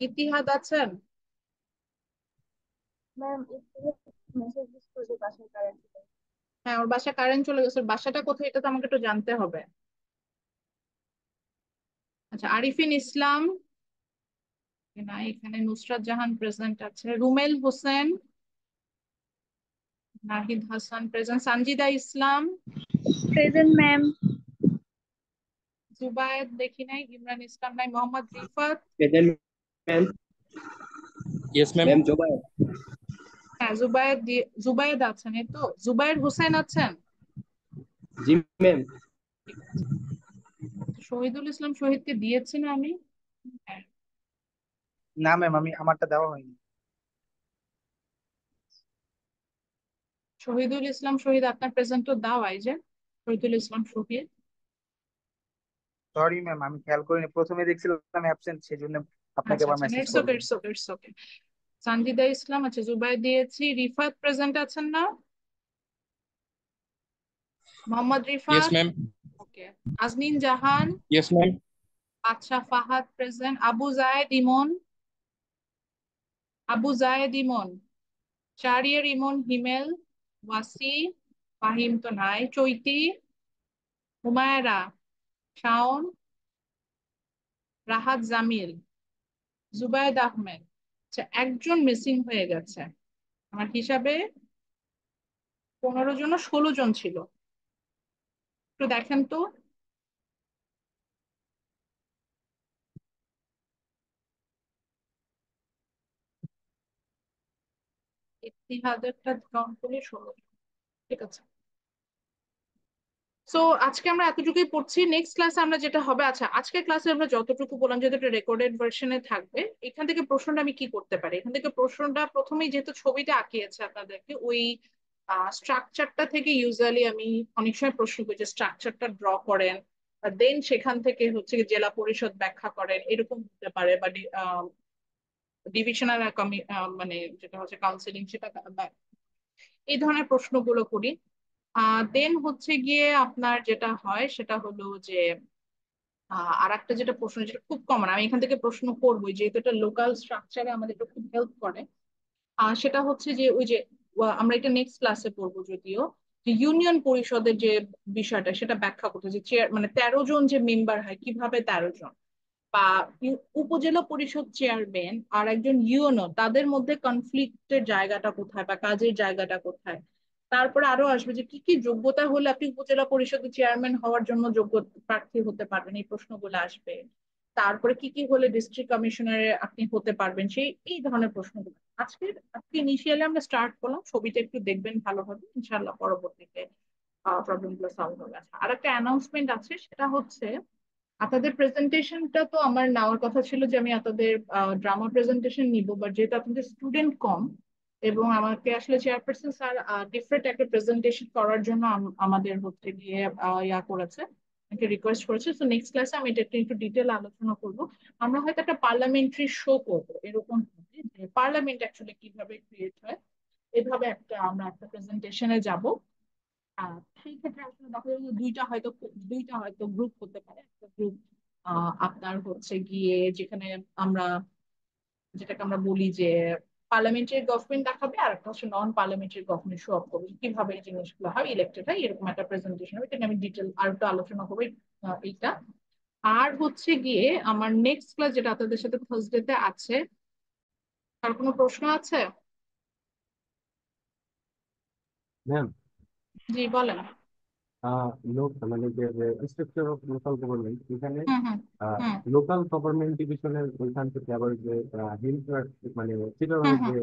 Itihad আছেন? ম্যাম মেসেজ করে বাসায় কারেন্ট। হ্যাঁ, ওর বাসা কারেন্ট চলে গেছে, ওর বাসাটা কোথায় এটা তো আমাকে একটু জানতে হবে। আচ্ছা, আরিফিন ইসলাম না, এখানে নুসরাত জাহান প্রেজেন্ট আছে, Rumel Hossain, Nahid Hasan present, Sanjida Islam, present ma'am. Jubayed দেখি নাই, ইমরান ইসলাম নাই, Mohammad Rifat, present ma'am. Yes ma'am. Ma'am Jobai. হ্যাঁ জুবায়েদ আছেন, এই তো জুবায়ের হোসেন আছেন। জি ম্যাম। ঠিক আছে, শহীদুল ইসলাম শহীদকে দিয়েছি না আমি? হ্যাঁ, না ম্যাম, আমি আমারটা দেওয়া হয়নি। শহীদুল ইসলাম শহীদ আপনার প্রেজেন্ট তো দাও, এই যে শহীদুল ইসলাম শহীদ। সরি ম্যাম, আমি খেয়াল করিনি, প্রথমে দেখছিলাম অ্যাবসেন্ট, সেই জন্য আপনাকে আচ্ছা আবার আচ্ছা, মেসেজ ইটস ওকে করলাম। It's okay it's okay. Sanjida Islam আছে, জুবায়ের দিয়েছি, রিফাত প্রেজেন্ট আছেন না? Mohammad yes Rifat, ma'am. Okay. Azmin Jahan, yes ma'am. আচ্ছা ফাহাদ প্রেজেন্ট, আবু জায়েদ ইমন, আবু জায়েদ ইমন, শাহরিয়ার ইমন হিমেল, ওয়াসি, ফাহিম তো নাই, চৈতি, হুমায়রা, শাওন, রাহাত জামিল, জুবায়েদ আহমেদ। আচ্ছা, একজন মিসিং হয়ে গেছে আমার হিসাবে, 15 জন না 16 জন ছিল, একটু দেখেন তো। ইতিহাদেরটা কাউন্ট করে 16 জন, ঠিক আছে। সো আজকে আমরা এতটুকুই পড়ছি, নেক্সট ক্লাসে আমরা যেটা হবে, আচ্ছা আজকের ক্লাসে আমরা যতটুকু বললাম, যেহেতু এটা রেকর্ডেড ভার্সনে থাকবে, এখান থেকে প্রশ্নটা আমি কি করতে পারি, এখান থেকে প্রশ্নটা প্রথমেই যেহেতু ছবিটা আঁকিয়েছে আপনাদেরকে, ওই স্ট্রাকচারটা থেকে ইউজুয়ালি আমি অনেক সময় প্রশ্ন করি যে স্ট্রাকচারটা ড্র করেন, দেন সেখান থেকে হচ্ছে কি জেলা পরিষদ ব্যাখ্যা করেন, এরকম হতে পারে, বা ডিভিশনাল মানে যেটা হচ্ছে কাউন্সিলিং সেটা এই ধরনের প্রশ্নগুলো করি। দেন হচ্ছে গিয়ে আপনার যেটা হয় সেটা হলো যে আর একটা যেটা প্রশ্ন, যেটা খুব কমন, আমি এখান থেকে প্রশ্ন করবোই যেহেতু এটা লোকাল স্ট্রাকচারে আমাদের এটা খুব হেল্প করে, সেটা হচ্ছে যে ওই যে আমরা এটা নেক্সট ক্লাসে পড়বো যদিও, যে ইউনিয়ন পরিষদের যে বিষয়টা সেটা ব্যাখ্যা করতে, যে চেয়ার মানে 13 জন যে মেম্বার হয় কিভাবে 13 জন, বা উপজেলা পরিষদ চেয়ারম্যান আর একজন ইউনো তাদের মধ্যে কনফ্লিক্টের জায়গাটা কোথায় বা কাজের জায়গাটা কোথায়। তারপরে আরো আসবে যে কি কি যোগ্যতা হলে আপনি উপজেলা পরিষদের চেয়ারম্যান হওয়ার জন্য যোগ্য প্রার্থী হতে পারবেন, এই প্রশ্নগুলো আসবে। তারপরে কি কি হলে ডিস্ট্রিক্ট কমিশনারে আপনি হতে পারবেন, সেই এই ধরনের প্রশ্নগুলো আজকে ইনিশিয়ালি আমরা স্টার্ট করলাম, ছবিটা একটু দেখবেন ভালোভাবে, ইনশাল্লাহ পরবর্তীতে প্রবলেম গুলো সলভ হবে। আর একটা অ্যানাউন্সমেন্ট আছে, সেটা হচ্ছে আপনাদের প্রেজেন্টেশনটা তো আমার নেওয়ার কথা ছিল, যে আমি আপনাদের ড্রামা প্রেজেন্টেশন নিব, বাট যেহেতু আপনাদের স্টুডেন্ট কম এবং আমাকে আসলে চেয়ারপারসন স্যার ডিফারেন্ট একটা প্রেজেন্টেশন করার জন্য আমাদের হচ্ছে গিয়ে ইয়া করেছে, আমাকে রিকোয়েস্ট করেছে। তো নেক্সট ক্লাসে আমি এটা একটু ডিটেল আলোচনা করব। আমরা হয়তো একটা পার্লামেন্টারি শো করবো, এরকম হবে যে পার্লামেন্ট অ্যাকচুয়ালি কিভাবে ক্রিয়েট হয়, এভাবে আমরা একটা প্রেজেন্টেশনে যাব। সেই ক্ষেত্রে আসলে দেখা যায় যে দুইটা হয়তো গ্রুপ হতে পারে, একটা গ্রুপ আপনার হচ্ছে গিয়ে যেখানে আমরা যেটাকে আমরা বলি যে পার্লামেন্টারি গভর্নমেন্ট দেখাবে, আর একটা হচ্ছে নন পার্লামেন্টারি গভর্নমেন্ট শো অফ করবে, কিভাবে এই জিনিসগুলো হয়, ইলেক্টেড হয়, এরকম একটা প্রেজেন্টেশন হবে, এটা আমি ডিটেল আর একটু আলোচনা করবো এইটা। আর হচ্ছে গিয়ে আমার নেক্সট ক্লাস যেটা আপনাদের সাথে থার্সডেতে আছে, তার কোনো প্রশ্ন আছে? ম্যাম, জি বলেন। লোক মানে যে স্ট্রাকচার অফ লোকাল গভর্নমেন্ট, এখানে হুম হুম হুম লোকাল গভর্নমেন্ট ডিভিশনের ওইখান থেকে আবার যে হিল মানে হুম চিটাগংয়ের হুম যে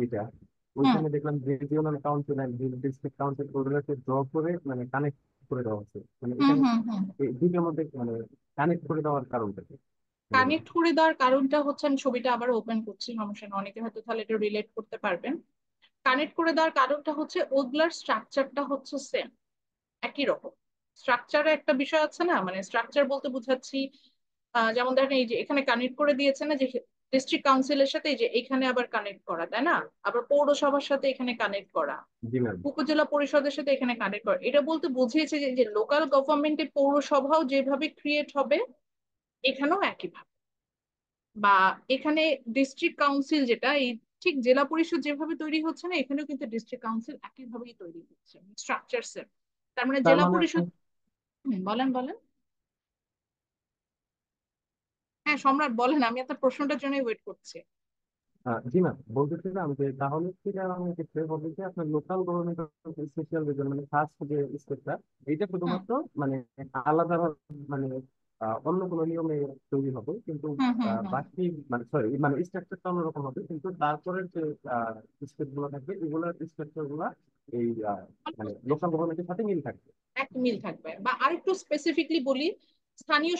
এটা, হুম ওইখানে দেখলাম regional council and hill district council ওগুলোকে ড্র করে মানে কানেক্ট করে দেওয়া হচ্ছে, মানে হুম এখানে হুম হুম এই দুইটার মধ্যে মানে কানেক্ট করে দেওয়ার কারণটা কি? মানে কানেক্ট করে দেওয়ার কারণটা হচ্ছে, আমি ছবিটা আবার ওপেন করছি, সমস্যা নেই, অনেকে হয়তো তাহলে এটা রিলেট করতে পারবেন। কানেক্ট করে দেওয়ার কারণটা হচ্ছে ওগুলার স্ট্রাকচারটা হচ্ছে সেম, একই রকম। স্ট্রাকচারে একটা বিষয় আছে না, মানে স্ট্রাকচার বলতে বুঝাচ্ছি যেমন দেখেন এই যে এখানে কানেক্ট করে দিয়েছে না, যে ডিস্ট্রিক্ট কাউন্সিলের সাথে এই যে এখানে আবার কানেক্ট করা, তাই না? আবার পৌরসভার সাথে এখানে কানেক্ট করা, জি ম্যাম। উপজেলা পরিষদের সাথে এখানে কানেক্ট করা। এটা বলতে বুঝিয়েছে যে লোকাল গভর্নমেন্টের পৌরসভাও যেভাবে ক্রিয়েট হবে এখানেও একইভাবে, বা এখানে ডিস্ট্রিক্ট কাউন্সিল যেটা এই ঠিক জেলা পরিষদ যেভাবে তৈরি হচ্ছে না, এখানেও কিন্তু ডিস্ট্রিক্ট কাউন্সিল একইভাবেই তৈরি হচ্ছে, স্ট্রাকচার সেম। তার মানে তার জেলা মানে পরিষদ। বলেন বলেন। হ্যাঁ সম্রাট বলেন, আমি আপনার প্রশ্নটার জন্যই ওয়েট করছি। জি ম্যাম, বলতেছিলাম যে তাহলে কি আমি ক্ষেত্রে বলতে যে আপনার লোকাল গভর্নমেন্ট স্পেশাল রিজন মানে ফার্স্ট যে স্টেপটা, এইটা হুম শুধুমাত্র মানে আলাদা মানে অন্য কোনো নিয়মে তৈরি হবে, কিন্তু হুম হুম হুম বাকি মানে সরি মানে স্ট্রাকচারটা অন্যরকম হবে, কিন্তু তারপরের যে স্টেপ গুলো থাকবে এগুলোর স্ট্রাকচার গুলা এই মানে লোকাল গভর্নমেন্টের সাথে মিল থাকবে। এক মিল থাকবে। বা আরেকটু স্পেসিফিকলি বলি, স্থানীয়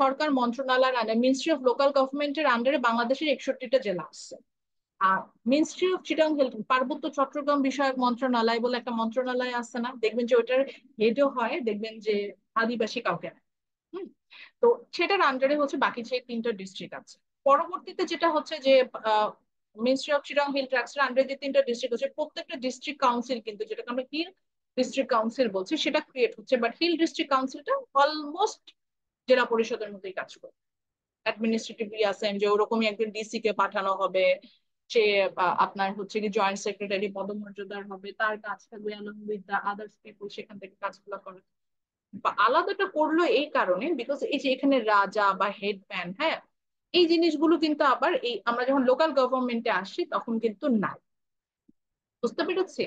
সরকার মন্ত্রণালয়ের আন্ডারে, মিনিস্ট্রি অফ লোকাল গভর্নমেন্টের আন্ডারে বাংলাদেশের 61টা জেলা আছে। আর মিনিস্ট্রি অফ চিটাং হেলথ, পার্বত্য চট্টগ্রাম বিষয়ক মন্ত্রণালয় বলে একটা মন্ত্রণালয় আছে না, দেখবেন যে ওটার হেডও হয় দেখবেন যে আদিবাসী কাউকে না। হুম। তো সেটার আন্ডারে হচ্ছে বাকি যে 3টা ডিস্ট্রিক্ট আছে। পরবর্তীতে যেটা হচ্ছে যে মিনিস্ট্রি অফ চিটাং হিল ট্রাক্টস এর আন্ডারে যে 3টা ডিস্ট্রিক্ট আছে, প্রত্যেকটা ডিস্ট্রিক্ট কাউন্সিল কিন্তু, যেটাকে আমরা হিল ডিস্ট্রিক্ট কাউন্সিল বলছি, সেটা ক্রিয়েট হচ্ছে। বাট হিল ডিস্ট্রিক্ট কাউন্সিলটা অলমোস্ট জেলা পরিষদের মধ্যেই কাজ করে, অ্যাডমিনিস্ট্রেটিভলি আছেন যে ওরকমই একজন ডিসি কে পাঠানো হবে, সে আপনার হচ্ছে কি জয়েন্ট সেক্রেটারি পদমর্যাদার হবে, তার কাজ থাকবে along with the others people সেখান থেকে কাজগুলো করে। বা আলাদাটা করলো এই কারণে বিকজ এই যে এখানে রাজা বা হেডম্যান, হ্যাঁ, এই জিনিসগুলো কিন্তু আবার এই আমরা যখন লোকাল গভর্নমেন্টে আসি তখন কিন্তু নাই। বুঝতে পেরেছি?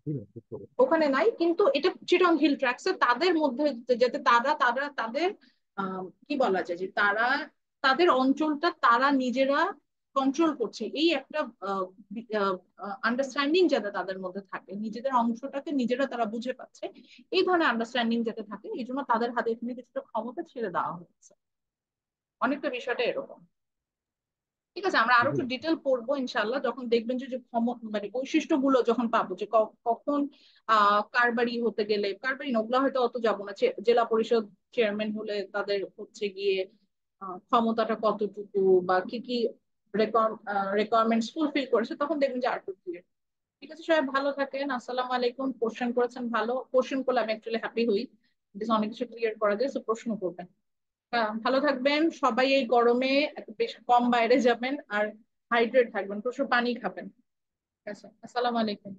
জি ম্যাম, বুঝতে পেরেছি। ওখানে নাই, কিন্তু এটা চিটং হিল ট্র্যাক্স তাদের মধ্যে, যাতে তারা তারা তাদের কি বলা যায় যে তারা তাদের অঞ্চলটা তারা নিজেরা কন্ট্রোল করছে, এই একটা আন্ডারস্ট্যান্ডিং যাতে তাদের মধ্যে থাকে, নিজেদের অংশটাকে নিজেরা তারা বুঝে পাচ্ছে, এই ধরনের আন্ডারস্ট্যান্ডিং যাতে থাকে, এই জন্য তাদের হাতে এখানে কিছুটা ক্ষমতা ছেড়ে দেওয়া হয়েছে। অনেকটা বিষয়টা এরকম। ঠিক আছে, আমরা আরো জি একটু ম্যাম। ডিটেল পড়বো ইনশাল্লাহ, যখন দেখবেন যে যে মানে বৈশিষ্ট্যগুলো যখন পাবো, যে কখন কারবারি হতে গেলে, কারবারি না, ওগুলো হয়তো অত যাবো না, জেলা পরিষদ চেয়ারম্যান হলে তাদের হচ্ছে গিয়ে ক্ষমতাটা কতটুকু বা কি কি রিকোয়ারমেন্টস ফুলফিল করেছে, তখন দেখবেন যে আর একটু clear। ঠিক আছে, সবাই ভালো থাকেন, আসসালামু আলাইকুম। কোশ্চেন করেছেন, ভালো কোশ্চেন করলে আমি অ্যাকচুয়ালি হ্যাপি হই, অনেক কিছু ক্লিয়ার করা যায়, তো প্রশ্ন করবেন। ভালো থাকবেন সবাই, এই গরমে এত বেশি কম বাইরে যাবেন, আর হাইড্রেট থাকবেন, প্রচুর পানি খাবেন। ঠিক আছে, আসসালামু আলাইকুম।